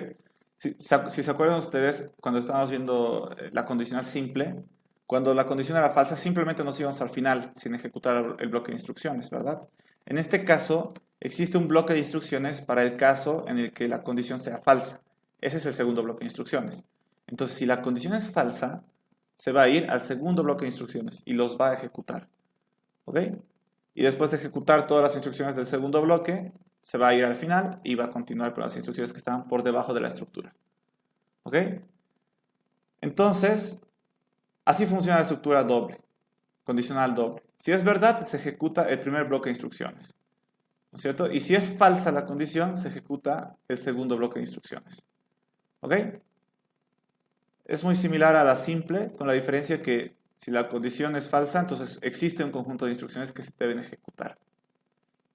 Speaker 1: Si se acuerdan ustedes, cuando estábamos viendo la condicional simple, cuando la condición era falsa, simplemente nos íbamos al final sin ejecutar el bloque de instrucciones, ¿verdad? En este caso, existe un bloque de instrucciones para el caso en el que la condición sea falsa. Ese es el segundo bloque de instrucciones. Entonces, si la condición es falsa, se va a ir al segundo bloque de instrucciones y los va a ejecutar, ¿ok? Y después de ejecutar todas las instrucciones del segundo bloque, se va a ir al final y va a continuar con las instrucciones que están por debajo de la estructura. ¿Ok? Entonces, así funciona la estructura doble, condicional doble. Si es verdad, se ejecuta el primer bloque de instrucciones, ¿no es cierto? Y si es falsa la condición, se ejecuta el segundo bloque de instrucciones. ¿Ok? Es muy similar a la simple, con la diferencia que si la condición es falsa, entonces existe un conjunto de instrucciones que se deben ejecutar.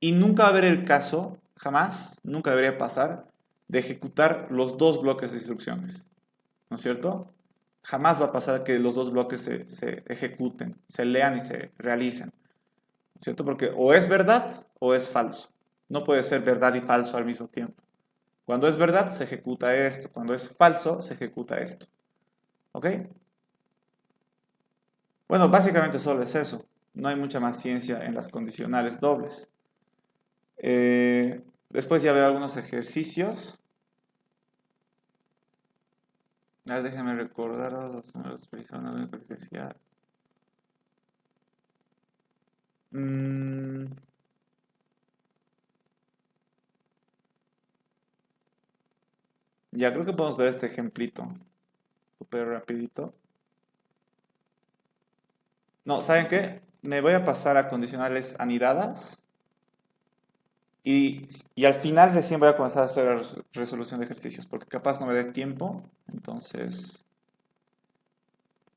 Speaker 1: Y nunca va a haber el caso, jamás, nunca debería pasar, de ejecutar los dos bloques de instrucciones. ¿No es cierto? Jamás va a pasar que los dos bloques se ejecuten, se lean y se realicen. ¿No es cierto? Porque o es verdad o es falso. No puede ser verdad y falso al mismo tiempo. Cuando es verdad, se ejecuta esto. Cuando es falso, se ejecuta esto. ¿Ok? Bueno, básicamente solo es eso. No hay mucha más ciencia en las condicionales dobles. Después ya veo algunos ejercicios. A ver, déjenme recordar los números utilizados en la coeficiente. Ya creo que podemos ver este ejemplito. Súper rapidito. No, ¿saben qué? Me voy a pasar a condicionales anidadas. Y al final recién voy a comenzar a hacer la resolución de ejercicios. Porque capaz no me dé tiempo. Entonces,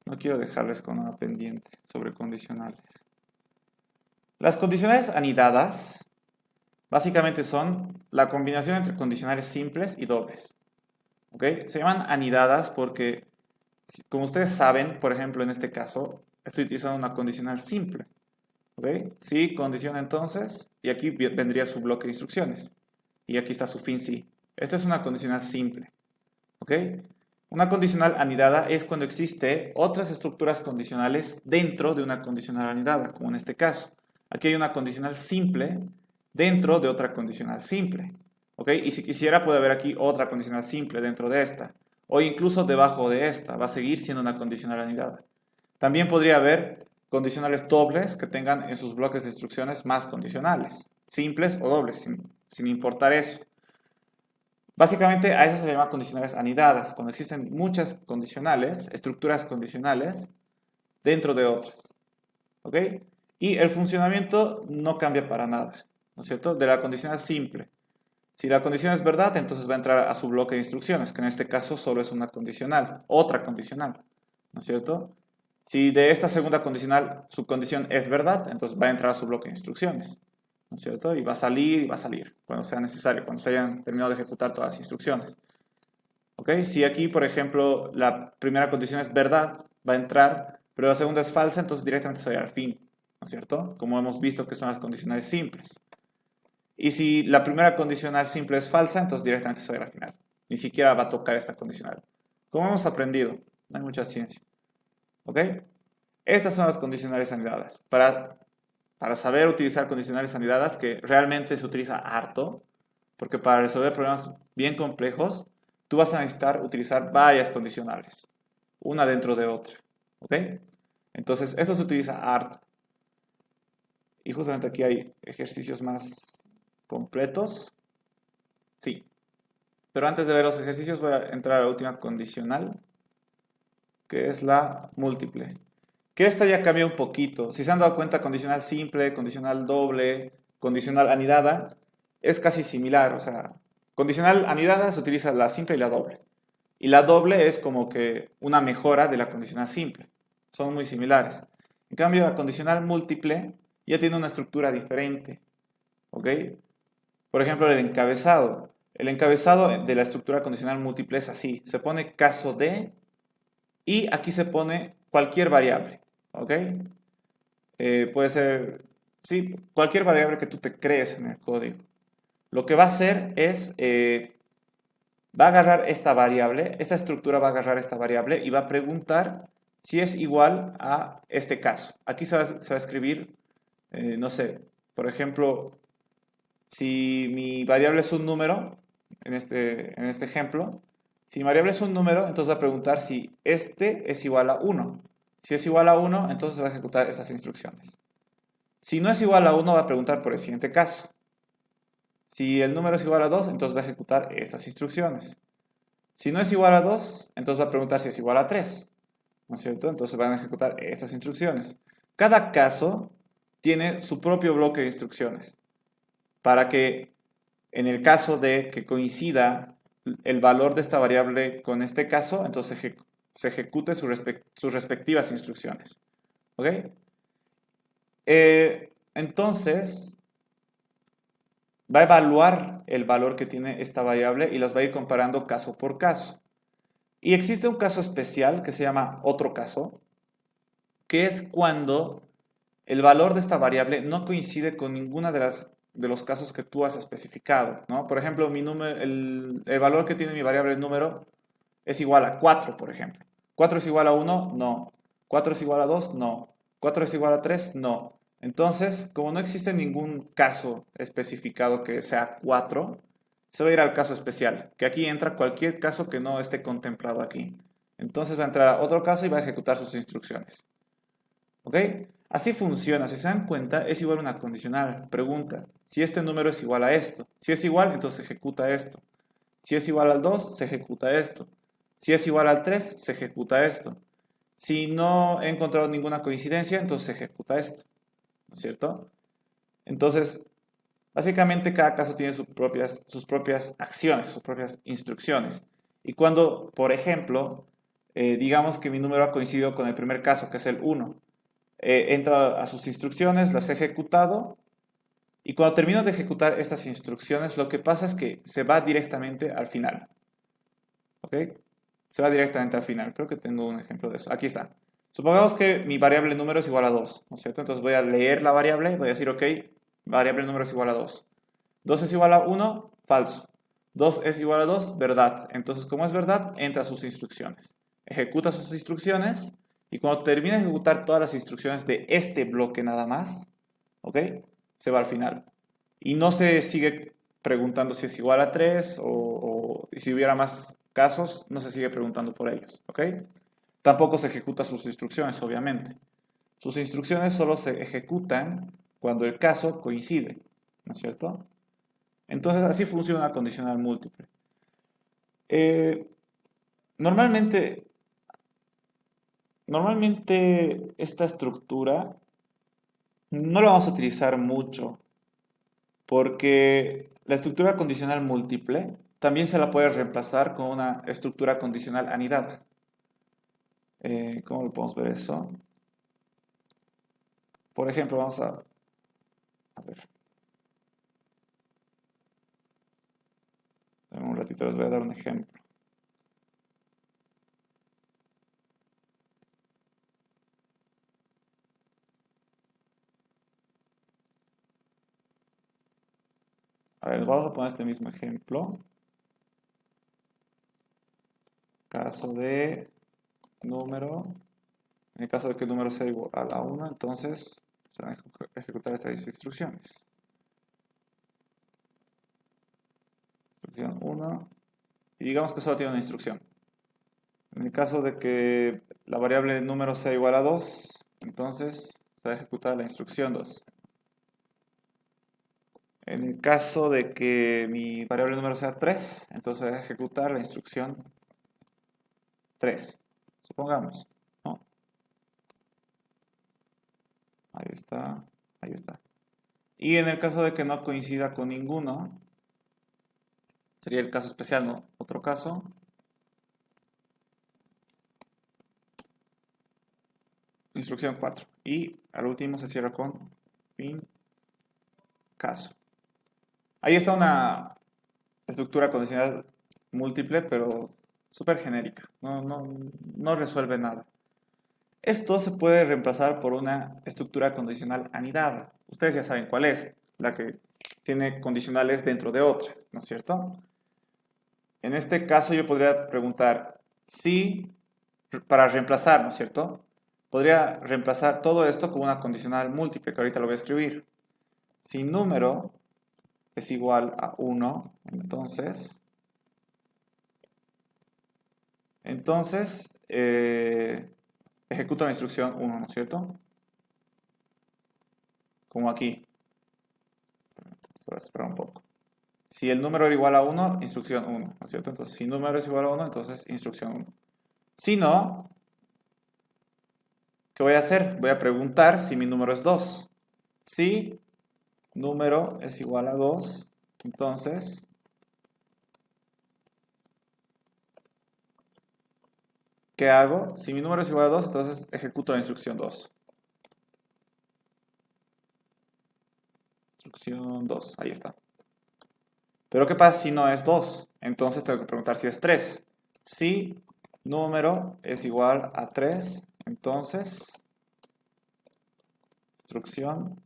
Speaker 1: no quiero dejarles con nada pendiente sobre condicionales. Las condicionales anidadas básicamente son la combinación entre condicionales simples y dobles. ¿Ok? Se llaman anidadas porque, como ustedes saben, por ejemplo, en este caso, estoy utilizando una condicional simple. ¿Ok? Sí, condición entonces, y aquí vendría su bloque de instrucciones. Y aquí está su fin sí. Esta es una condicional simple. ¿Ok? Una condicional anidada es cuando existe otras estructuras condicionales dentro de una condicional anidada, como en este caso. Aquí hay una condicional simple dentro de otra condicional simple. ¿Ok? Y si quisiera puede haber aquí otra condicional simple dentro de esta. O incluso debajo de esta. Va a seguir siendo una condicional anidada. También podría haber condicionales dobles que tengan en sus bloques de instrucciones más condicionales. Simples o dobles, sin importar eso. Básicamente a eso se llama condicionales anidadas, cuando existen muchas condicionales, estructuras condicionales, dentro de otras. ¿Ok? Y el funcionamiento no cambia para nada, ¿no es cierto? De la condicional simple. Si la condición es verdad, entonces va a entrar a su bloque de instrucciones, que en este caso solo es una condicional, otra condicional, ¿no es cierto? Si de esta segunda condicional su condición es verdad, entonces va a entrar a su bloque de instrucciones, ¿no es cierto? Y va a salir cuando sea necesario, cuando se hayan terminado de ejecutar todas las instrucciones. ¿Ok? Si aquí, por ejemplo, la primera condición es verdad, va a entrar, pero la segunda es falsa, entonces directamente se va a ir al fin, ¿no es cierto? Como hemos visto que son las condicionales simples. Y si la primera condicional simple es falsa, entonces directamente se va a ir al final. Ni siquiera va a tocar esta condicional. Como hemos aprendido, no hay mucha ciencia. ¿Ok? Estas son las condicionales anidadas. Para saber utilizar condicionales anidadas, que realmente se utiliza harto, porque para resolver problemas bien complejos, tú vas a necesitar utilizar varias condicionales, una dentro de otra. ¿Ok? Entonces, esto se utiliza harto. Y justamente aquí hay ejercicios más completos. Sí. Pero antes de ver los ejercicios, voy a entrar a la última condicional, que es la múltiple. Que esta ya cambió un poquito. Si se han dado cuenta, condicional simple, condicional doble, condicional anidada, es casi similar. O sea, condicional anidada se utiliza la simple y la doble. Y la doble es como que una mejora de la condicional simple. Son muy similares. En cambio, la condicional múltiple ya tiene una estructura diferente. ¿Ok? Por ejemplo, el encabezado. El encabezado de la estructura condicional múltiple es así. Se pone caso de y aquí se pone cualquier variable. ¿Ok? Puede ser, sí, cualquier variable que tú te crees en el código. Lo que va a hacer es, va a agarrar esta variable, esta estructura va a agarrar esta variable y va a preguntar si es igual a este caso. Aquí se va a escribir, no sé, por ejemplo, si mi variable es un número, en este ejemplo, si mi variable es un número, entonces va a preguntar si este es igual a 1. Si es igual a 1, entonces va a ejecutar estas instrucciones. Si no es igual a 1, va a preguntar por el siguiente caso. Si el número es igual a 2, entonces va a ejecutar estas instrucciones. Si no es igual a 2, entonces va a preguntar si es igual a 3. ¿No es cierto? Entonces van a ejecutar estas instrucciones. Cada caso tiene su propio bloque de instrucciones para que en el caso de que coincida el valor de esta variable con este caso, entonces se ejecute sus respectivas instrucciones. ¿Ok? Entonces, va a evaluar el valor que tiene esta variable y los va a ir comparando caso por caso. Y existe un caso especial que se llama otro caso, que es cuando el valor de esta variable no coincide con ninguna de los casos que tú has especificado, ¿no? Por ejemplo, el valor que tiene mi variable número es igual a 4, por ejemplo. ¿4 es igual a 1? No. ¿4 es igual a 2? No. ¿4 es igual a 3? No. Entonces, como no existe ningún caso especificado que sea 4, se va a ir al caso especial, que aquí entra cualquier caso que no esté contemplado aquí. Entonces va a entrar a otro caso y va a ejecutar sus instrucciones. ¿Ok? Así funciona, si se dan cuenta, es igual a una condicional. Pregunta, si este número es igual a esto. Si es igual, entonces se ejecuta esto. Si es igual al 2, se ejecuta esto. Si es igual al 3, se ejecuta esto. Si no he encontrado ninguna coincidencia, entonces se ejecuta esto. ¿No es cierto? Entonces, básicamente cada caso tiene sus propias acciones, sus propias instrucciones. Y cuando, por ejemplo, digamos que mi número ha coincidido con el primer caso, que es el 1, entra a sus instrucciones, las he ejecutado, y cuando termino de ejecutar estas instrucciones, lo que pasa es que se va directamente al final. ¿Ok? Se va directamente al final. Creo que tengo un ejemplo de eso. Aquí está. Supongamos que mi variable número es igual a 2, ¿no es cierto? Entonces voy a leer la variable y voy a decir, ok, variable número es igual a 2. 2 es igual a 1, falso. 2 es igual a 2, verdad. Entonces, como es verdad, entra a sus instrucciones. Ejecuta sus instrucciones y cuando termine de ejecutar todas las instrucciones de este bloque nada más, ¿ok? Se va al final. Y no se sigue preguntando si es igual a 3 o si hubiera más casos, no se sigue preguntando por ellos, ¿ok? Tampoco se ejecuta sus instrucciones, obviamente. Sus instrucciones solo se ejecutan cuando el caso coincide, ¿no es cierto? Entonces así funciona una condicional múltiple. Eh, normalmente, normalmente esta estructura no la vamos a utilizar mucho porque la estructura condicional múltiple también se la puede reemplazar con una estructura condicional anidada. ¿Cómo lo podemos ver eso? Por ejemplo, vamos a ver. En un ratito les voy a dar un ejemplo. A ver, vamos a poner este mismo ejemplo. Caso de número. En el caso de que el número sea igual a la 1, entonces se van a ejecutar estas instrucciones. Instrucción 1. Y digamos que solo tiene una instrucción. En el caso de que la variable número sea igual a 2, entonces se va a ejecutar la instrucción 2. En el caso de que mi variable número sea 3, entonces se va a ejecutar la instrucción 3. Supongamos, ¿no? Ahí está, ahí está. Y en el caso de que no coincida con ninguno, sería el caso especial, ¿no? Otro caso. Instrucción 4. Y al último se cierra con fin caso. Ahí está una estructura condicional múltiple, pero súper genérica. No resuelve nada. Esto se puede reemplazar por una estructura condicional anidada. Ustedes ya saben cuál es, la que tiene condicionales dentro de otra, ¿no es cierto? En este caso yo podría preguntar si, para reemplazar, ¿no es cierto? Podría reemplazar todo esto con una condicional múltiple, que ahorita lo voy a escribir. Si número es igual a 1, entonces ejecuta la instrucción 1, ¿no es cierto? Como aquí. Voy a esperar un poco. Si el número era igual a 1, instrucción 1, ¿no es cierto? Entonces, si número es igual a 1, entonces instrucción 1. Si no, ¿qué voy a hacer? Voy a preguntar si mi número es 2. Si número es igual a 2, entonces, ¿qué hago? Si mi número es igual a 2, entonces ejecuto la instrucción 2. Instrucción 2, ahí está. Pero ¿qué pasa si no es 2? Entonces tengo que preguntar si es 3. Si número es igual a 3, entonces instrucción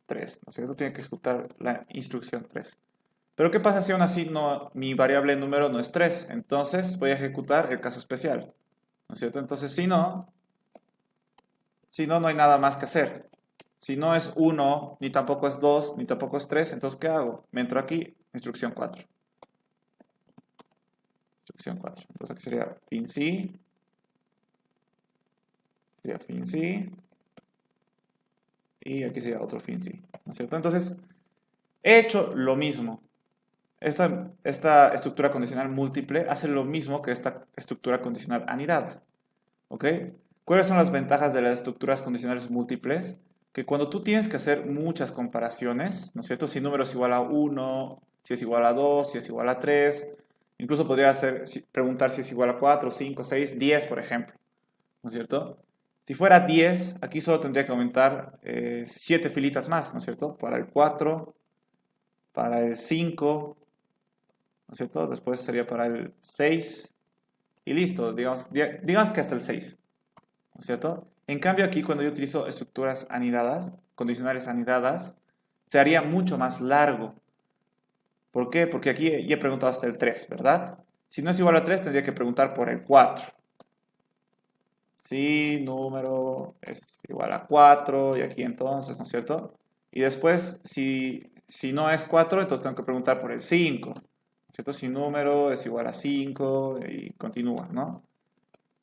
Speaker 1: 3. ¿No es cierto? Tiene que ejecutar la instrucción 3. Pero ¿qué pasa si aún así no, mi variable número no es 3? Entonces voy a ejecutar el caso especial. ¿No es cierto? Entonces si no, no hay nada más que hacer. Si no es 1, ni tampoco es 2, ni tampoco es 3, entonces ¿qué hago? Me entro aquí, instrucción 4. Instrucción 4. Entonces aquí sería fin sí. Sería fin sí. Y aquí sería otro fin sí. ¿No es cierto? Entonces, he hecho lo mismo. Esta estructura condicional múltiple hace lo mismo que esta estructura condicional anidada. ¿Ok? ¿Cuáles son las ventajas de las estructuras condicionales múltiples? Que cuando tú tienes que hacer muchas comparaciones, ¿no es cierto? Si número es igual a 1, si es igual a 2, si es igual a 3, incluso podría preguntar si es igual a 4, 5, 6, 10, por ejemplo, ¿no es cierto? Si fuera 10, aquí solo tendría que aumentar 7 filitas más, ¿no es cierto? Para el 4, para el 5, ¿no es cierto? Después sería para el 6 y listo, digamos que hasta el 6. ¿No es cierto? En cambio aquí cuando yo utilizo estructuras anidadas, condicionales anidadas, se haría mucho más largo. ¿Por qué? Porque aquí ya he preguntado hasta el 3, ¿verdad? Si no es igual a 3, tendría que preguntar por el 4. Si número es igual a 4, y aquí entonces, ¿no es cierto? Y después, si no es 4, entonces tengo que preguntar por el 5, ¿no es cierto? Si número es igual a 5, y continúa, ¿no?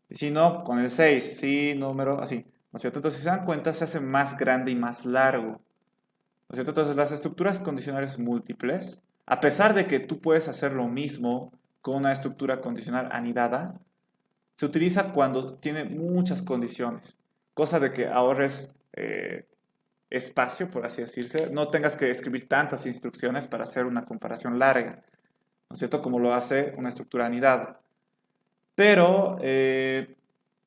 Speaker 1: Y si no, con el 6, si número, así, ¿no es cierto? Entonces, si se dan cuenta, se hace más grande y más largo, ¿no es cierto? Entonces, las estructuras condicionales múltiples, a pesar de que tú puedes hacer lo mismo con una estructura condicional anidada, se utiliza cuando tiene muchas condiciones, cosa de que ahorres espacio, por así decirse, no tengas que escribir tantas instrucciones para hacer una comparación larga, ¿no es cierto? Como lo hace una estructura anidada. Pero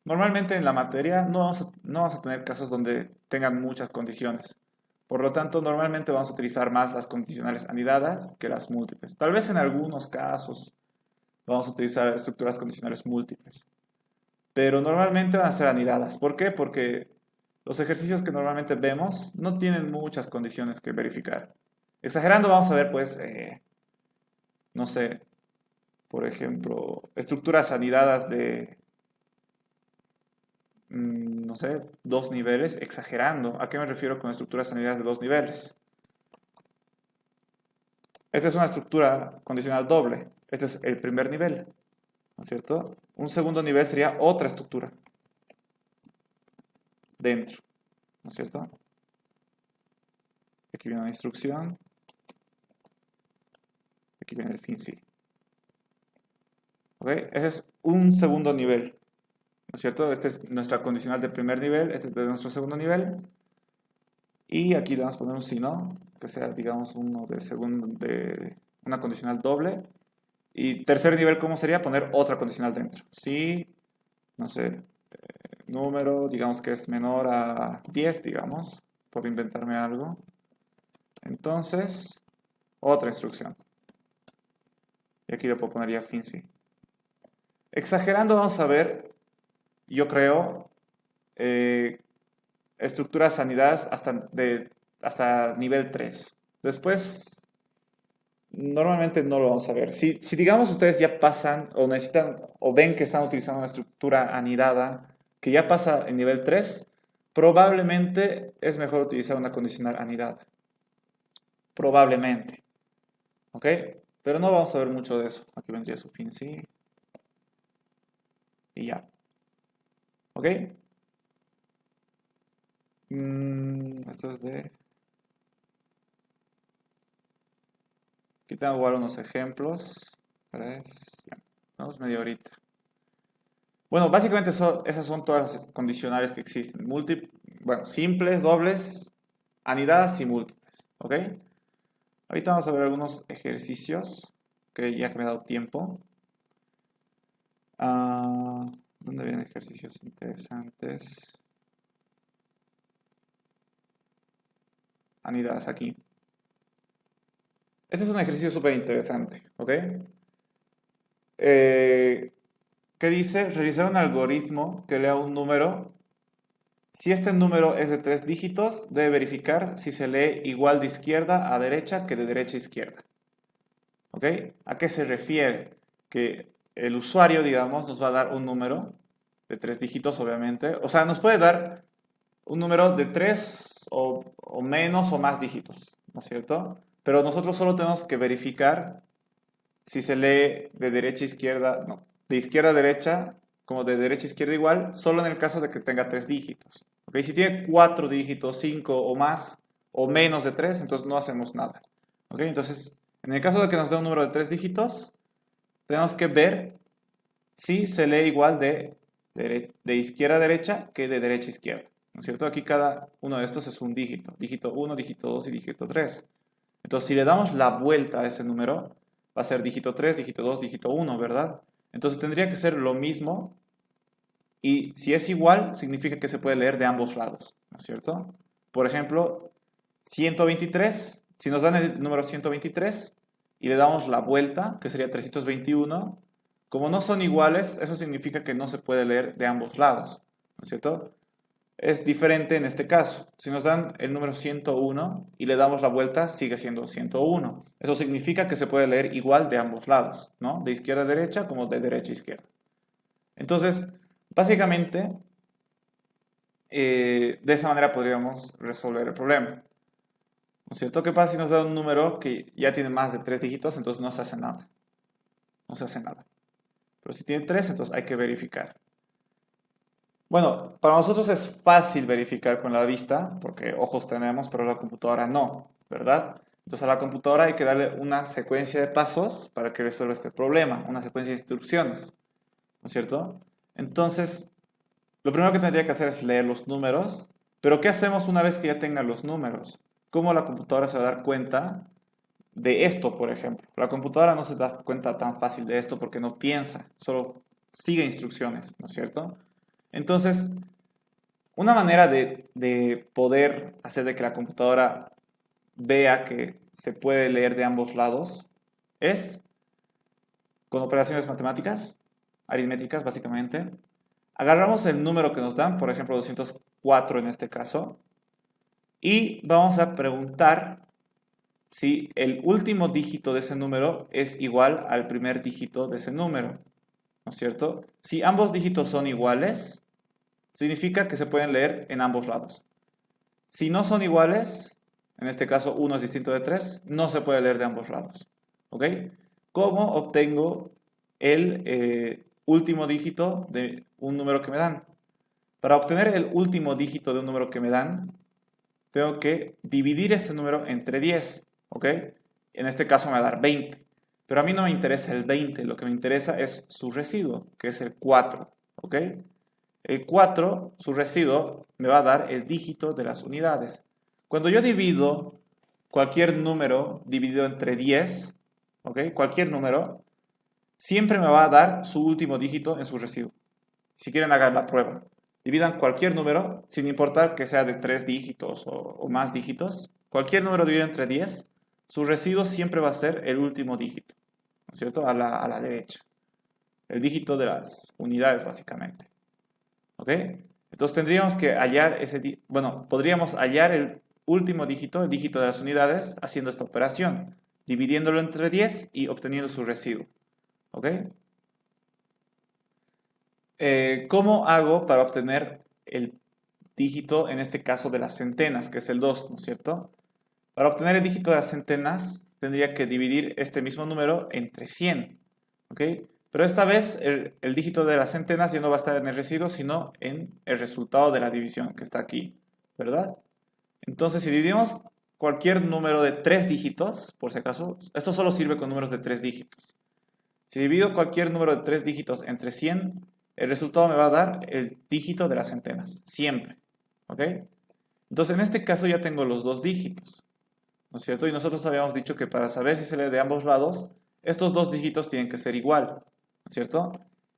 Speaker 1: normalmente en la materia no vamos a tener casos donde tengan muchas condiciones. Por lo tanto, normalmente vamos a utilizar más las condicionales anidadas que las múltiples. Tal vez en algunos casos vamos a utilizar estructuras condicionales múltiples. Pero normalmente van a ser anidadas. ¿Por qué? Porque los ejercicios que normalmente vemos no tienen muchas condiciones que verificar. Exagerando, vamos a ver, pues, no sé, por ejemplo, estructuras anidadas de, no sé, 2 niveles, exagerando. ¿A qué me refiero con estructuras anidadas de 2 niveles? Esta es una estructura condicional doble. Este es el primer nivel, ¿no es cierto? Un segundo nivel sería otra estructura dentro, ¿no es cierto? Aquí viene una instrucción, aquí viene el fin sí. ¿Ok? Ese es un segundo nivel, ¿no es cierto? Esta es nuestra condicional de primer nivel, este es de nuestro segundo nivel. Y aquí le vamos a poner un si no, que sea, digamos, uno de segundo, de una condicional doble. Y tercer nivel, ¿cómo sería? Poner otra condicional dentro. Si, no sé, número, digamos que es menor a 10, digamos, por inventarme algo. Entonces, otra instrucción. Y aquí le puedo poner ya fin sí. Exagerando, vamos a ver, yo creo, estructuras anidadas hasta nivel 3. Después, normalmente no lo vamos a ver. Si digamos ustedes ya pasan o necesitan o ven que están utilizando una estructura anidada que ya pasa en nivel 3, probablemente es mejor utilizar una condicional anidada. Probablemente. ¿Ok? Pero no vamos a ver mucho de eso. Aquí vendría su fin sí. Y ya. ¿Ok? Esto es de... Aquí Aquí tengo igual unos ejemplos. 3, vamos media horita. Bueno, básicamente esas son todas las condicionales que existen. Bueno, simples, dobles, anidadas y múltiples. ¿Ok? Ahorita vamos a ver algunos ejercicios, ya que me he dado tiempo. ¿Dónde vienen ejercicios interesantes? Anidadas aquí. Este es un ejercicio súper interesante, ¿ok? ¿Qué dice? Realizar un algoritmo que lea un número. Si este número es de 3 dígitos, debe verificar si se lee igual de izquierda a derecha que de derecha a izquierda. ¿Ok? ¿A qué se refiere? Que el usuario, digamos, nos va a dar un número de 3 dígitos, obviamente. O sea, nos puede dar un número de 3 o menos o más dígitos, ¿no es cierto? Pero nosotros solo tenemos que verificar si se lee de derecha a izquierda, no, de izquierda a derecha, como de derecha a izquierda igual, solo en el caso de que tenga 3 dígitos. ¿Ok? Si tiene 4 dígitos, 5 o más, o menos de 3, entonces no hacemos nada. ¿Ok? Entonces, en el caso de que nos dé un número de 3 dígitos, tenemos que ver si se lee igual de izquierda a derecha que de derecha a izquierda. ¿No es cierto? Aquí cada uno de estos es un dígito. Dígito 1, dígito 2 y dígito 3. Entonces, si le damos la vuelta a ese número, va a ser dígito 3, dígito 2, dígito 1, ¿verdad? Entonces tendría que ser lo mismo. Y si es igual, significa que se puede leer de ambos lados, ¿no es cierto? Por ejemplo, 123, si nos dan el número 123 y le damos la vuelta, que sería 321, como no son iguales, eso significa que no se puede leer de ambos lados, ¿no es cierto? Es diferente en este caso. Si nos dan el número 101 y le damos la vuelta, sigue siendo 101. Eso significa que se puede leer igual de ambos lados, ¿no? De izquierda a derecha como de derecha a izquierda. Entonces, básicamente, de esa manera podríamos resolver el problema. ¿No es cierto? ¿Qué pasa si nos da un número que ya tiene más de 3 dígitos? Entonces no se hace nada. No se hace nada. Pero si tiene 3, entonces hay que verificar. Bueno, para nosotros es fácil verificar con la vista, porque ojos tenemos, pero la computadora no, ¿verdad? Entonces a la computadora hay que darle una secuencia de pasos para que resuelva este problema, una secuencia de instrucciones, ¿no es cierto? Entonces, lo primero que tendría que hacer es leer los números, pero ¿qué hacemos una vez que ya tenga los números? ¿Cómo la computadora se va a dar cuenta de esto, por ejemplo? La computadora no se da cuenta tan fácil de esto porque no piensa, solo sigue instrucciones, ¿no es cierto? Entonces, una manera de poder hacer de que la computadora vea que se puede leer de ambos lados es con operaciones matemáticas, aritméticas básicamente. Agarramos el número que nos dan, por ejemplo 204 en este caso, y vamos a preguntar si el último dígito de ese número es igual al primer dígito de ese número, ¿no es cierto? Si ambos dígitos son iguales, significa que se pueden leer en ambos lados. Si no son iguales, en este caso 1 es distinto de 3, no se puede leer de ambos lados. ¿Ok? ¿Cómo obtengo el último dígito de un número que me dan? Para obtener el último dígito de un número que me dan, tengo que dividir ese número entre 10. ¿Ok? En este caso me va a dar 20. Pero a mí no me interesa el 20, lo que me interesa es su residuo, que es el 4. ¿Ok? El 4, su residuo, me va a dar el dígito de las unidades. Cuando yo divido cualquier número dividido entre 10, ¿ok? Cualquier número, siempre me va a dar su último dígito en su residuo. Si quieren hagan la prueba. Dividan cualquier número, sin importar que sea de 3 dígitos o más dígitos. Cualquier número dividido entre 10, su residuo siempre va a ser el último dígito, ¿no es cierto? A la derecha. El dígito de las unidades, básicamente. ¿Ok? Entonces tendríamos que hallar podríamos hallar el último dígito, el dígito de las unidades, haciendo esta operación, dividiéndolo entre 10 y obteniendo su residuo. ¿Ok? ¿Cómo hago para obtener el dígito, en este caso de las centenas, que es el 2, ¿no es cierto? Para obtener el dígito de las centenas, tendría que dividir este mismo número entre 100. ¿Ok? Pero esta vez el dígito de las centenas ya no va a estar en el residuo, sino en el resultado de la división que está aquí, ¿verdad? Entonces, si dividimos cualquier número de 3 dígitos, por si acaso, esto solo sirve con números de 3 dígitos. Si divido cualquier número de 3 dígitos entre 100, el resultado me va a dar el dígito de las centenas, siempre. ¿Ok? Entonces, en este caso ya tengo los 2 dígitos, ¿no es cierto? Y nosotros habíamos dicho que para saber si se lee de ambos lados, estos 2 dígitos tienen que ser igual, ¿no es cierto?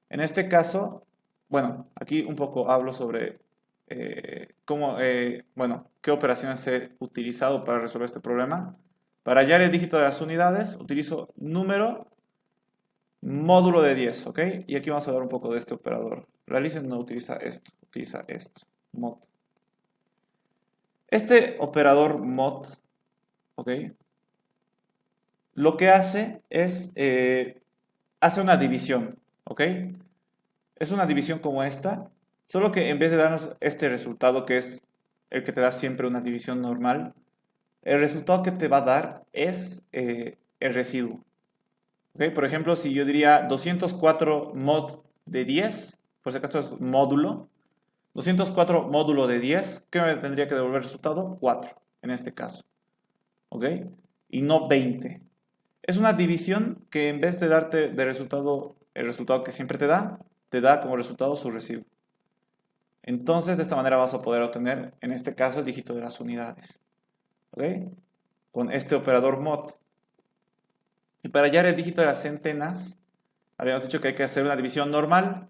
Speaker 1: En este caso, bueno, aquí un poco hablo sobre qué operaciones he utilizado para resolver este problema. Para hallar el dígito de las unidades, utilizo número módulo de 10, ¿ok? Y aquí vamos a ver un poco de este operador. Realicen no utiliza esto, mod. Este operador mod, ¿ok? Lo que hace es, hace una división, ¿ok? Es una división como esta, solo que en vez de darnos este resultado, que es el que te da siempre una división normal, el resultado que te va a dar es el residuo. ¿Ok? Por ejemplo, si yo diría 204 mod de 10, por si acaso es módulo, 204 módulo de 10, ¿qué me tendría que devolver el resultado? 4, en este caso. ¿Ok? Y no 20. Es una división que en vez de darte de resultado, el resultado que siempre te da como resultado su residuo. Entonces, de esta manera vas a poder obtener, en este caso, el dígito de las unidades. ¿Ok? Con este operador mod. Y para hallar el dígito de las centenas, habíamos dicho que hay que hacer una división normal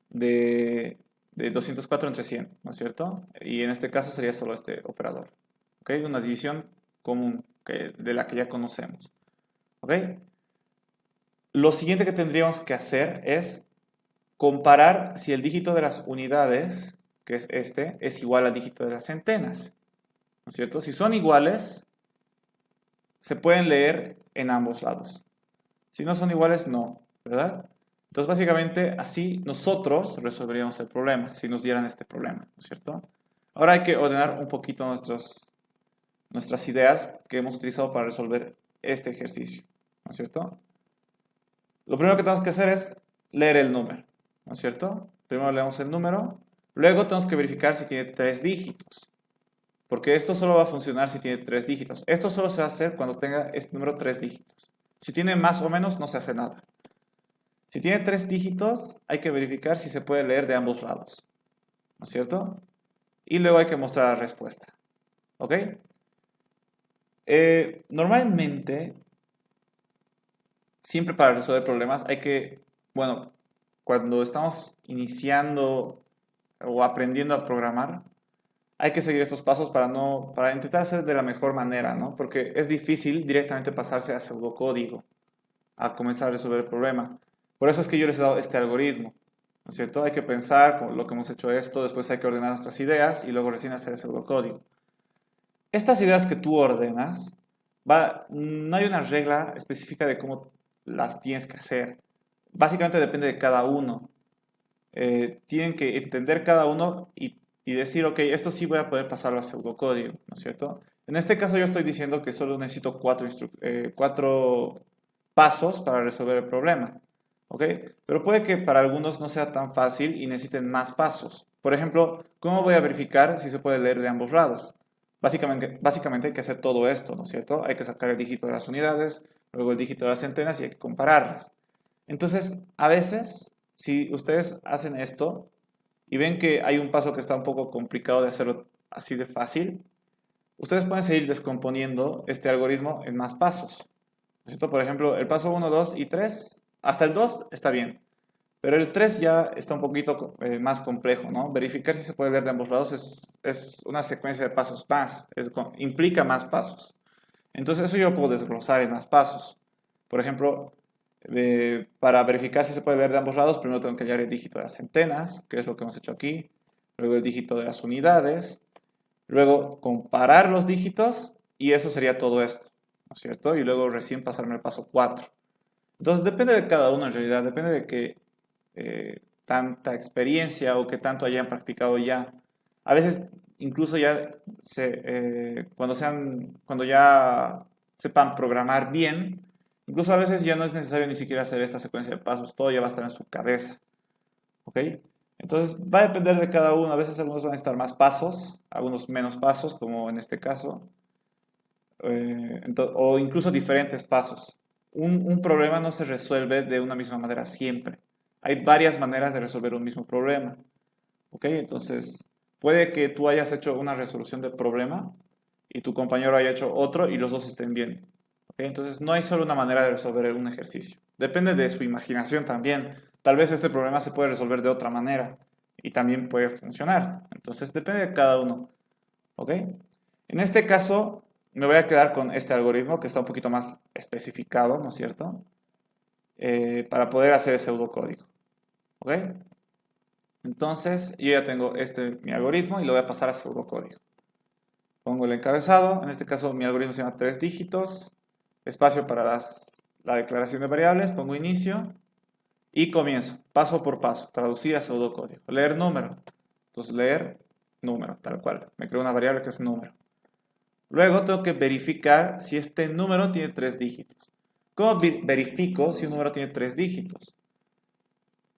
Speaker 1: de 204 entre 100, ¿no es cierto? Y en este caso sería solo este operador. ¿Ok? Una división común de la que ya conocemos. ¿Ok? Lo siguiente que tendríamos que hacer es comparar si el dígito de las unidades, que es este, es igual al dígito de las centenas. ¿No es cierto? Si son iguales, se pueden leer en ambos lados. Si no son iguales, no, ¿verdad? Entonces, básicamente, así nosotros resolveríamos el problema, si nos dieran este problema, ¿no es cierto? Ahora hay que ordenar un poquito nuestras ideas que hemos utilizado para resolver este ejercicio, ¿no es cierto? Lo primero que tenemos que hacer es leer el número, ¿no es cierto? Primero leemos el número, luego tenemos que verificar si tiene 3 dígitos, porque esto solo va a funcionar si tiene 3 dígitos. Esto solo se va a hacer cuando tenga este número 3 dígitos. Si tiene más o menos, no se hace nada. Si tiene 3 dígitos, hay que verificar si se puede leer de ambos lados, ¿no es cierto? Y luego hay que mostrar la respuesta, ¿ok? Normalmente, siempre para resolver problemas hay que, bueno, cuando estamos iniciando o aprendiendo a programar, hay que seguir estos pasos para intentar hacer de la mejor manera, ¿no? Porque es difícil directamente pasarse a pseudocódigo, a comenzar a resolver el problema. Por eso es que yo les he dado este algoritmo, ¿no es cierto? Hay que pensar con lo que hemos hecho esto, después hay que ordenar nuestras ideas y luego recién hacer el pseudocódigo. Estas ideas que tú ordenas, no hay una regla específica de cómo las tienes que hacer. Básicamente depende de cada uno. Tienen que entender cada uno y decir, ok, esto sí voy a poder pasarlo a pseudocódigo, ¿no es cierto? En este caso yo estoy diciendo que solo necesito 4 pasos para resolver el problema, ¿ok? Pero puede que para algunos no sea tan fácil y necesiten más pasos. Por ejemplo, ¿cómo voy a verificar si se puede leer de ambos lados? Básicamente hay que hacer todo esto, ¿no es cierto? Hay que sacar el dígito de las unidades, luego el dígito de las centenas y hay que compararlas. Entonces, a veces, si ustedes hacen esto y ven que hay un paso que está un poco complicado de hacerlo así de fácil, ustedes pueden seguir descomponiendo este algoritmo en más pasos. ¿No es cierto? Por ejemplo, el paso 1, 2 y 3, hasta el 2 está bien. Pero el 3 ya está un poquito más complejo, ¿no? Verificar si se puede leer de ambos lados es una secuencia de pasos más, implica más pasos. Entonces eso yo lo puedo desglosar en más pasos. Por ejemplo, para verificar si se puede leer de ambos lados, primero tengo que hallar el dígito de las centenas, que es lo que hemos hecho aquí, luego el dígito de las unidades, luego comparar los dígitos y eso sería todo esto, ¿no es cierto? Y luego recién pasarme al paso 4. Entonces depende de cada uno en realidad, depende de que tanta experiencia o que tanto hayan practicado ya. A veces incluso ya cuando ya sepan programar bien, incluso a veces ya no es necesario ni siquiera hacer esta secuencia de pasos, todo ya va a estar en su cabeza. ¿Ok? Entonces va a depender de cada uno, a veces algunos van a estar más pasos, algunos menos pasos, como en este caso. o incluso diferentes pasos. Un problema no se resuelve de una misma manera siempre. Hay varias maneras de resolver un mismo problema. ¿Ok? Entonces, puede que tú hayas hecho una resolución del problema y tu compañero haya hecho otro y los dos estén bien. ¿Ok? Entonces, no hay solo una manera de resolver un ejercicio. Depende de su imaginación también. Tal vez este problema se puede resolver de otra manera y también puede funcionar. Entonces, depende de cada uno. ¿Ok? En este caso, me voy a quedar con este algoritmo que está un poquito más especificado, ¿no es cierto? Para poder hacer el pseudocódigo. ¿Ok? Entonces, yo ya tengo mi algoritmo y lo voy a pasar a pseudocódigo. Pongo el encabezado, en este caso mi algoritmo se llama 3 dígitos, espacio para la declaración de variables, pongo inicio y comienzo, paso por paso, traducir a pseudocódigo. Leer número, entonces leer número, tal cual. Me creo una variable que es número. Luego tengo que verificar si este número tiene 3 dígitos. ¿Cómo verifico si un número tiene 3 dígitos?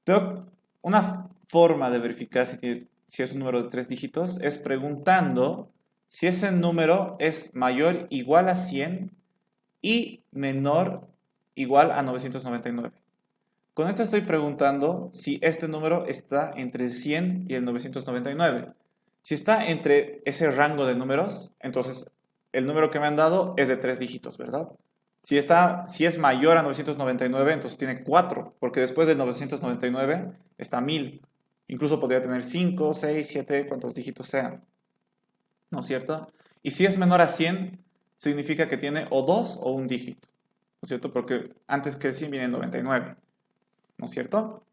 Speaker 1: Tengo una forma de verificar si es un número de 3 dígitos es preguntando si ese número es mayor o igual a 100 y menor o igual a 999. Con esto estoy preguntando si este número está entre el 100 y el 999. Si está entre ese rango de números, entonces el número que me han dado es de 3 dígitos, ¿verdad? Si es mayor a 999, entonces tiene 4, porque después del 999 está 1000. Incluso podría tener 5, 6, 7, cuantos dígitos sean. ¿No es cierto? Y si es menor a 100, significa que tiene o 2 o un dígito. ¿No es cierto? Porque antes que el 100 viene el 99. ¿No es cierto?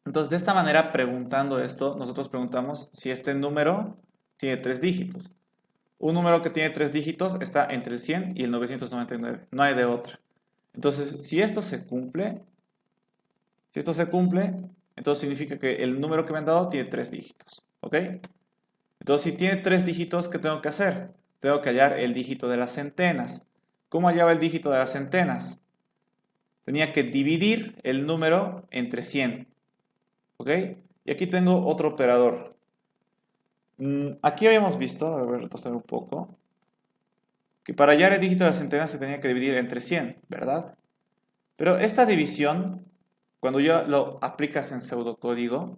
Speaker 1: Entonces, de esta manera, preguntando esto, nosotros preguntamos si este número tiene 3 dígitos. Un número que tiene 3 dígitos está entre el 100 y el 999. No hay de otra. Entonces, si esto se cumple, entonces significa que el número que me han dado tiene 3 dígitos. ¿Ok? Entonces, si tiene 3 dígitos, ¿qué tengo que hacer? Tengo que hallar el dígito de las centenas. ¿Cómo hallaba el dígito de las centenas? Tenía que dividir el número entre 100. ¿Ok? Y aquí tengo otro operador. Aquí habíamos visto, a ver, retroceder un poco, que para hallar el dígito de las centenas se tenía que dividir entre 100, ¿verdad? Pero esta división, cuando ya lo aplicas en pseudocódigo,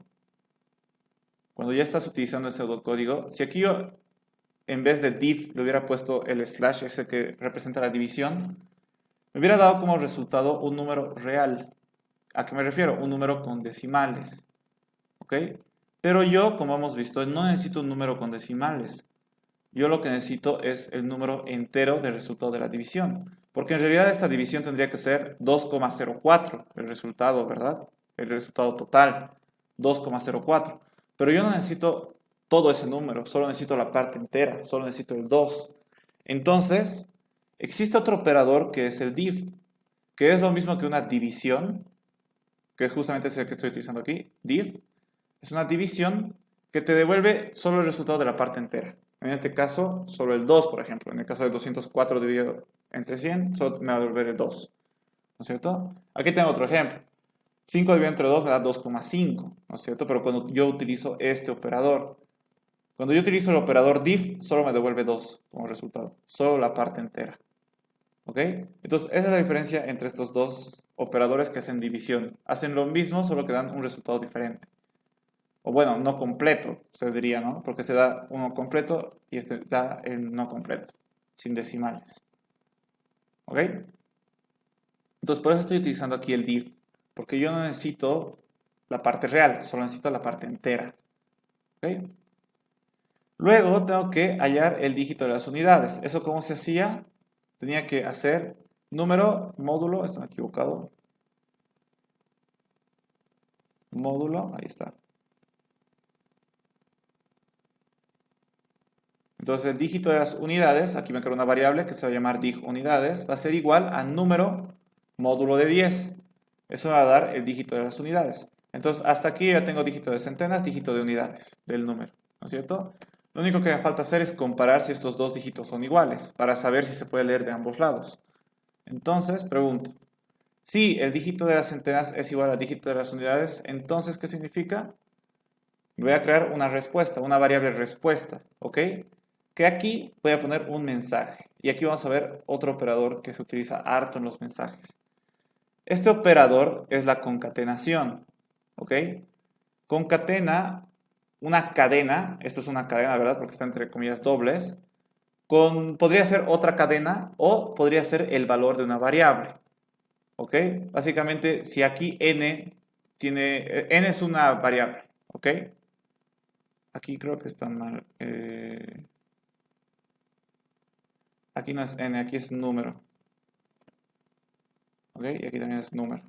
Speaker 1: cuando ya estás utilizando el pseudocódigo, si aquí yo en vez de div le hubiera puesto el slash, ese que representa la división, me hubiera dado como resultado un número real. ¿A qué me refiero? Un número con decimales. ¿Ok? Pero yo, como hemos visto, no necesito un número con decimales. Yo lo que necesito es el número entero del resultado de la división. Porque en realidad esta división tendría que ser 2,04, el resultado, ¿verdad? El resultado total, 2,04. Pero yo no necesito todo ese número, solo necesito la parte entera, solo necesito el 2. Entonces, existe otro operador que es el div, que es lo mismo que una división, que justamente es el que estoy utilizando aquí, div. Es una división que te devuelve solo el resultado de la parte entera. En este caso, solo el 2, por ejemplo. En el caso de 204 dividido entre 100, solo me va a devolver el 2. ¿No es cierto? Aquí tengo otro ejemplo. 5 dividido entre 2 me da 2,5. ¿No es cierto? Pero cuando yo utilizo este operador, cuando yo utilizo el operador div, solo me devuelve 2 como resultado. Solo la parte entera. ¿Ok? Entonces, esa es la diferencia entre estos dos operadores que hacen división. Hacen lo mismo, solo que dan un resultado diferente. O bueno, no completo, se diría, ¿no? Porque se da uno completo y este da el no completo, sin decimales. ¿Ok? Entonces, por eso estoy utilizando aquí el div, porque yo no necesito la parte real, solo necesito la parte entera. ¿Ok? Luego tengo que hallar el dígito de las unidades. ¿Eso cómo se hacía? Tenía que hacer número, módulo, estoy equivocado. Módulo, ahí está. Entonces el dígito de las unidades, aquí me creo una variable que se va a llamar dig unidades, va a ser igual a número módulo de 10. Eso va a dar el dígito de las unidades. Entonces hasta aquí ya tengo dígito de centenas, dígito de unidades del número, ¿no es cierto? Lo único que me falta hacer es comparar si estos dos dígitos son iguales, para saber si se puede leer de ambos lados. Entonces pregunto, si el dígito de las centenas es igual al dígito de las unidades, entonces ¿qué significa? Voy a crear una respuesta, una variable respuesta, ¿ok? que aquí voy a poner un mensaje. Y aquí vamos a ver otro operador que se utiliza harto en los mensajes. Este operador es la concatenación, ¿ok? Concatena una cadena, esto es una cadena, ¿verdad? Porque está entre comillas dobles, podría ser otra cadena o podría ser el valor de una variable, ¿ok? Básicamente, si aquí n n es una variable, ¿ok? Aquí creo que está mal. Aquí no es n, aquí es número, ¿ok? Y aquí también es número.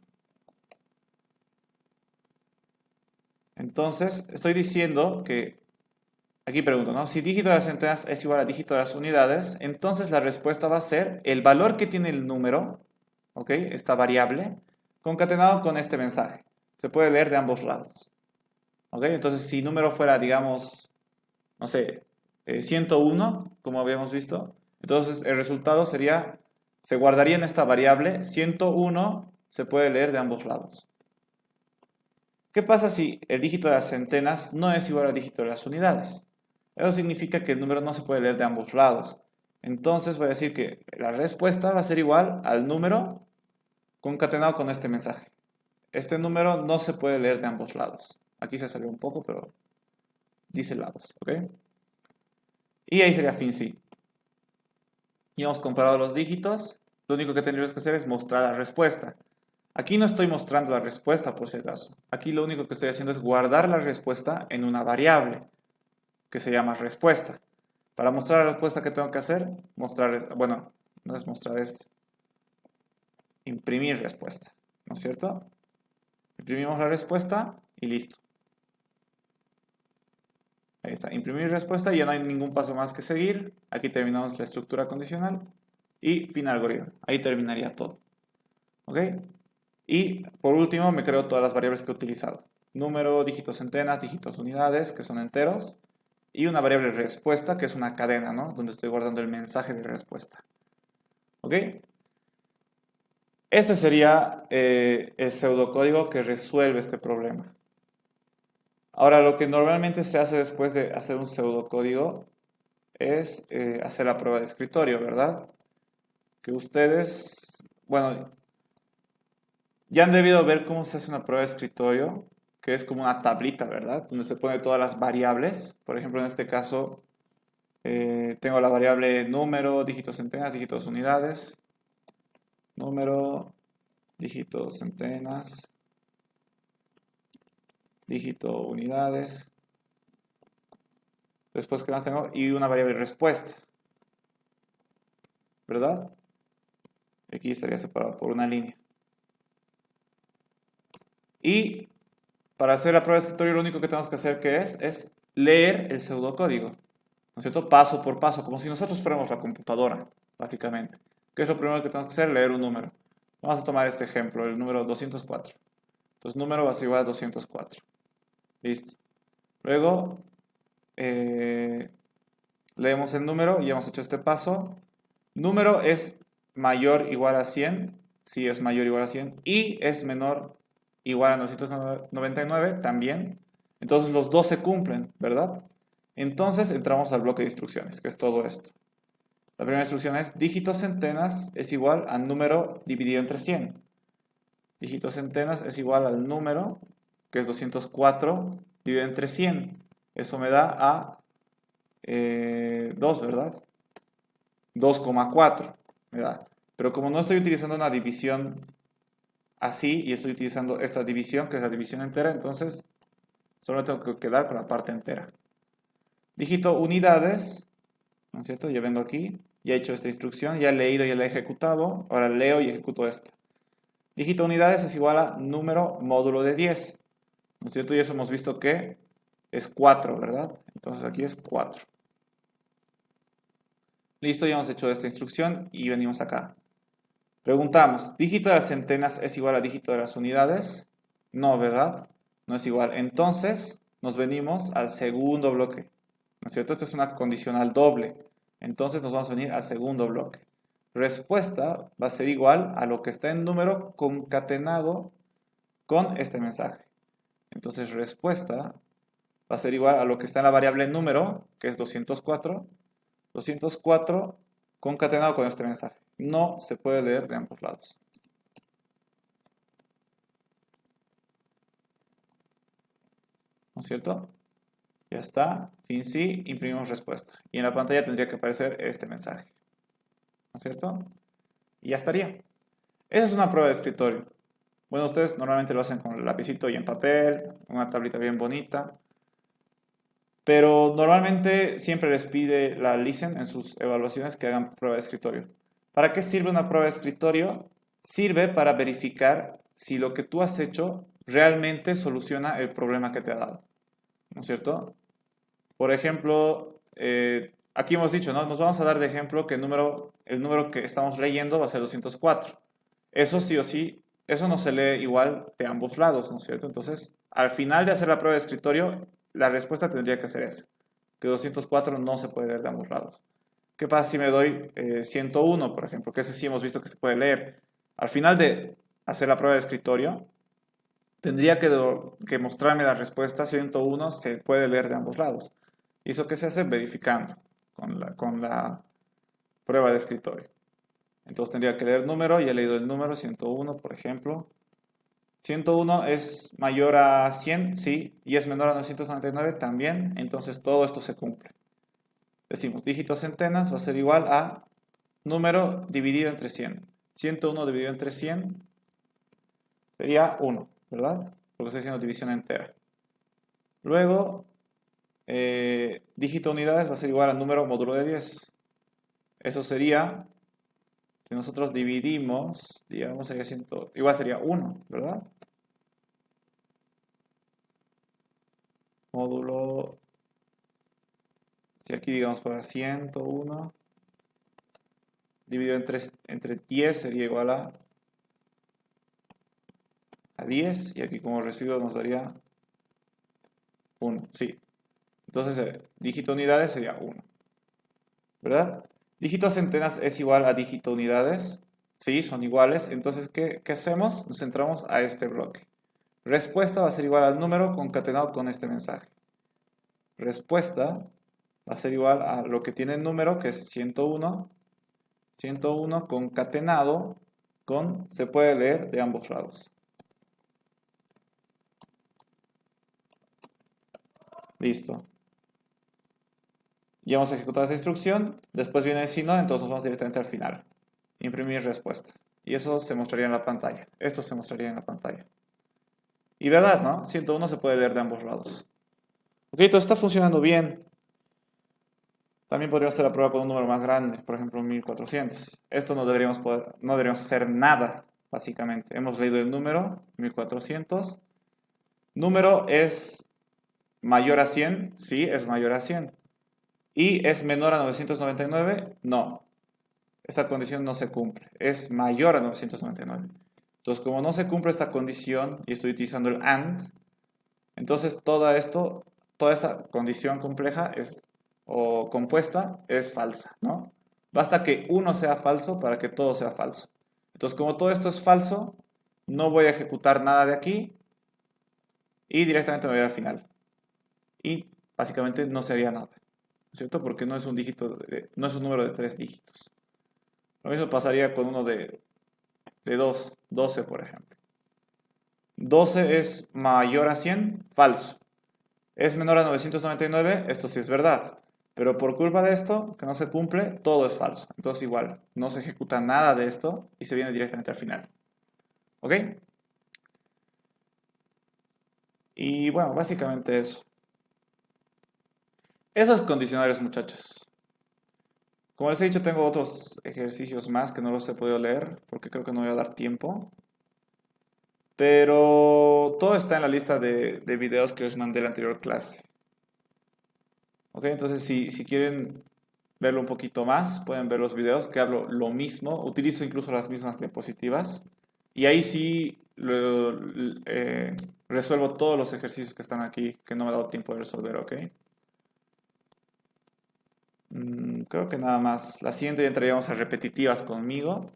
Speaker 1: Entonces, estoy diciendo que, aquí pregunto, ¿no? Si dígito de las centenas es igual a dígito de las unidades, entonces la respuesta va a ser el valor que tiene el número, ¿ok? Esta variable, concatenado con este mensaje. Se puede leer de ambos lados, ¿ok? Entonces, si número fuera, digamos, no sé, 101, como habíamos visto, entonces el resultado sería, se guardaría en esta variable, 101 se puede leer de ambos lados. ¿Qué pasa si el dígito de las centenas no es igual al dígito de las unidades? Eso significa que el número no se puede leer de ambos lados. Entonces voy a decir que la respuesta va a ser igual al número concatenado con este mensaje. Este número no se puede leer de ambos lados. Aquí se salió un poco, pero dice lados, ¿ok? Y ahí sería fin sí. Y hemos comparado los dígitos. Lo único que tendríamos que hacer es mostrar la respuesta. Aquí no estoy mostrando la respuesta por si acaso. Aquí lo único que estoy haciendo es guardar la respuesta en una variable que se llama respuesta. Para mostrar la respuesta, ¿qué tengo que hacer? Mostrar, bueno, no es mostrar, es imprimir respuesta, ¿no es cierto? Imprimimos la respuesta y listo. Ahí está, imprimir respuesta y ya no hay ningún paso más que seguir. Aquí terminamos la estructura condicional y fin algoritmo. Ahí terminaría todo. ¿Ok? Y por último me creo todas las variables que he utilizado. Número, dígitos centenas, dígitos unidades, que son enteros. Y una variable respuesta, que es una cadena, ¿no? Donde estoy guardando el mensaje de respuesta. ¿Ok? Este sería el pseudocódigo que resuelve este problema. Ahora, lo que normalmente se hace después de hacer un pseudocódigo es hacer la prueba de escritorio, ¿verdad? Que ustedes, bueno, ya han debido ver cómo se hace una prueba de escritorio, que es como una tablita, ¿verdad? Donde se pone todas las variables. Por ejemplo, en este caso, tengo la variable número, dígitos centenas, dígitos unidades. Número, dígitos centenas, dígito unidades. Después, ¿qué más tengo? Y una variable respuesta, ¿verdad? Aquí estaría separado por una línea. Y para hacer la prueba de escritorio lo único que tenemos que hacer es leer el pseudocódigo, ¿no es cierto? Paso por paso, como si nosotros fuéramos la computadora, básicamente. ¿Qué es lo primero que tenemos que hacer? Leer un número. Vamos a tomar este ejemplo, el número 204. Entonces, número va a ser igual a 204. Listo. Luego, leemos el número y hemos hecho este paso. Número es mayor o igual a 100, si es mayor o igual a 100, y es menor o igual a 999 también. Entonces los dos se cumplen, ¿verdad? Entonces entramos al bloque de instrucciones, que es todo esto. La primera instrucción es dígitos centenas es igual a número dividido entre 100. Dígitos centenas es igual al número, que es 204, dividido entre 100. Eso me da a 2, ¿verdad? 2,4 me da. Pero como no estoy utilizando una división así y estoy utilizando esta división, que es la división entera, entonces solo tengo que quedar con la parte entera. Dígito unidades, ¿no es cierto? Yo vengo aquí, ya he hecho esta instrucción, ya he leído y ya la he ejecutado, ahora leo y ejecuto esta. Dígito unidades es igual a número módulo de 10, ¿no es cierto? Y eso hemos visto que es 4, ¿verdad? Entonces aquí es 4. Listo, ya hemos hecho esta instrucción y venimos acá. Preguntamos, ¿dígito de las centenas es igual a dígito de las unidades? No, ¿verdad? No es igual. Entonces, nos venimos al segundo bloque. ¿No es cierto? Esta es una condicional doble. Entonces, nos vamos a venir al segundo bloque. Respuesta va a ser igual a lo que está en número concatenado con este mensaje. Entonces, respuesta va a ser igual a lo que está en la variable número, que es 204, 204 concatenado con este mensaje. No se puede leer de ambos lados. ¿No es cierto? Ya está. Fin sí, imprimimos respuesta. Y en la pantalla tendría que aparecer este mensaje. ¿No es cierto? Y ya estaría. Esa es una prueba de escritorio. Bueno, ustedes normalmente lo hacen con el lapicito y en papel, una tablita bien bonita. Pero normalmente siempre les pide la LICEN en sus evaluaciones que hagan prueba de escritorio. ¿Para qué sirve una prueba de escritorio? Sirve para verificar si lo que tú has hecho realmente soluciona el problema que te ha dado. ¿No es cierto? Por ejemplo, aquí hemos dicho, ¿no? Nos vamos a dar de ejemplo que el número que estamos leyendo va a ser 204. Eso sí o sí, eso no se lee igual de ambos lados, ¿no es cierto? Entonces, al final de hacer la prueba de escritorio, la respuesta tendría que ser esa, que 204 no se puede leer de ambos lados. ¿Qué pasa si me doy 101, por ejemplo? Que ese sí hemos visto que se puede leer. Al final de hacer la prueba de escritorio, tendría que mostrarme la respuesta 101 se puede leer de ambos lados. ¿Y eso qué se hace? Verificando con la prueba de escritorio. Entonces tendría que leer número, ya he leído el número, 101, por ejemplo. 101 es mayor a 100, sí, y es menor a 999 también, entonces todo esto se cumple. Decimos, dígito centenas va a ser igual a número dividido entre 100. 101 dividido entre 100 sería 1, ¿verdad? Porque estoy haciendo división entera. Luego, dígito unidades va a ser igual al número módulo de 10. Eso sería, si nosotros dividimos, digamos, sería igual sería 1, ¿verdad? Módulo, si aquí digamos para 101, dividido entre 10 sería igual a 10, y aquí como residuo nos daría 1, sí. Entonces, dígito unidades sería 1, ¿verdad? Dígito centenas es igual a dígito unidades, sí, son iguales. Entonces, ¿qué hacemos? Nos centramos a este bloque. Respuesta va a ser igual al número concatenado con este mensaje. Respuesta va a ser igual a lo que tiene el número, que es 101. 101 concatenado con, se puede leer de ambos lados. Listo. Ya hemos ejecutado esa instrucción. Después viene el si no, entonces nos vamos directamente al final. Imprimir respuesta. Y eso se mostraría en la pantalla. Esto se mostraría en la pantalla. Y verdad, ¿no? 101 se puede leer de ambos lados. Ok, todo está funcionando bien. También podríamos hacer la prueba con un número más grande, por ejemplo 1400. Esto no deberíamos hacer nada, básicamente. Hemos leído el número, 1400. Número es mayor a 100, sí, es mayor a 100. ¿Y es menor a 999? No. Esta condición no se cumple. Es mayor a 999. Entonces, como no se cumple esta condición y estoy utilizando el AND, entonces toda esta condición compleja o compuesta es falsa, ¿no? Basta que uno sea falso para que todo sea falso. Entonces, como todo esto es falso, no voy a ejecutar nada de aquí y directamente me voy al final. Y básicamente no se haría nada, ¿cierto? Porque no es un no es un número de 3 dígitos. Lo mismo pasaría con uno de 2, 12 por ejemplo. 12 es mayor a 100, falso. Es menor a 999, esto sí es verdad. Pero por culpa de esto, que no se cumple, todo es falso. Entonces igual, no se ejecuta nada de esto y se viene directamente al final. ¿Ok? Y bueno, básicamente eso. Esos condicionarios, muchachos. Como les he dicho, tengo otros ejercicios más que no los he podido leer porque creo que no voy a dar tiempo. Pero todo está en la lista de videos que les mandé en la anterior clase. Ok, entonces si quieren verlo un poquito más, pueden ver los videos que hablo lo mismo, utilizo incluso las mismas diapositivas y ahí sí resuelvo todos los ejercicios que están aquí que no me ha dado tiempo de resolver, ok. Creo que nada más. La siguiente ya entraríamos a repetitivas conmigo.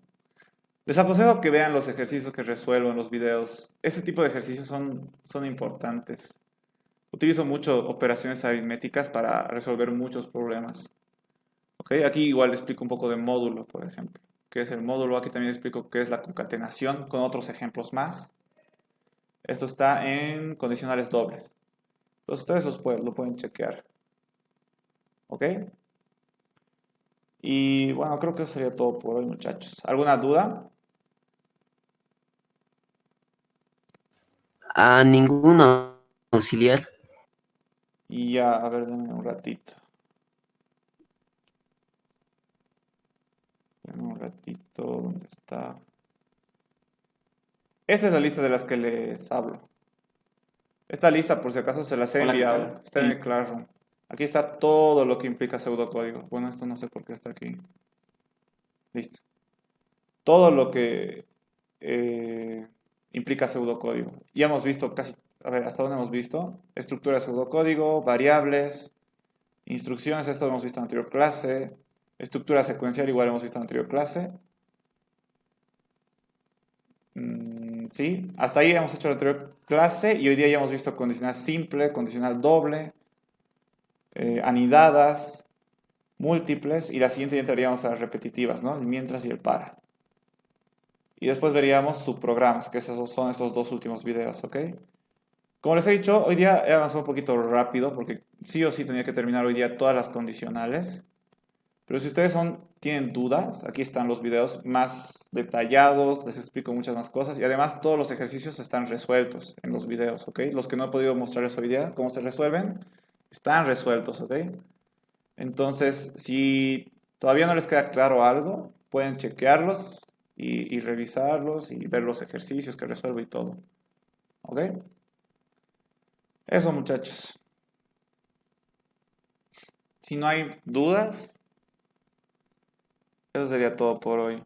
Speaker 1: Les aconsejo que vean los ejercicios que resuelvo en los videos. Este tipo de ejercicios son importantes. Utilizo mucho operaciones aritméticas para resolver muchos problemas. ¿Ok? Aquí igual explico un poco de módulo, por ejemplo. ¿Qué es el módulo? Aquí también explico qué es la concatenación con otros ejemplos más. Esto está en condicionales dobles. Entonces ustedes lo pueden chequear. ¿Ok? Y bueno, creo que eso sería todo por hoy, muchachos. ¿Alguna duda?
Speaker 2: A ninguno auxiliar.
Speaker 1: Y ya, a ver, denme un ratito. Denme un ratito, ¿dónde está? Esta es la lista de las que les hablo. Esta lista, por si acaso, se las he
Speaker 2: Hola, ¿qué
Speaker 1: enviado.
Speaker 2: tal?
Speaker 1: Está en el Classroom. Aquí está todo lo que implica pseudocódigo. Bueno, esto no sé por qué está aquí. Listo. Todo lo que implica pseudocódigo. Ya hemos visto casi, a ver, ¿hasta dónde hemos visto? Estructura de pseudocódigo, variables, instrucciones, esto lo hemos visto en la anterior clase. Estructura secuencial, igual hemos visto en la anterior clase. Sí, hasta ahí hemos hecho la anterior clase y hoy día ya hemos visto condicional simple, condicional doble, anidadas, múltiples y la siguiente ya entraríamos a las repetitivas, ¿no? El mientras y el para. Y después veríamos subprogramas, que esos son estos dos últimos videos, ¿ok? Como les he dicho, hoy día he avanzado un poquito rápido porque sí o sí tenía que terminar hoy día todas las condicionales. Pero si ustedes tienen dudas, aquí están los videos más detallados, les explico muchas más cosas y además todos los ejercicios están resueltos en los videos, ¿ok? Los que no he podido mostrarles hoy día, cómo se resuelven, están resueltos, ¿ok? Entonces, si todavía no les queda claro algo, pueden chequearlos y revisarlos y ver los ejercicios que resuelvo y todo, ¿ok? Eso, muchachos. Si no hay dudas, eso sería todo por hoy.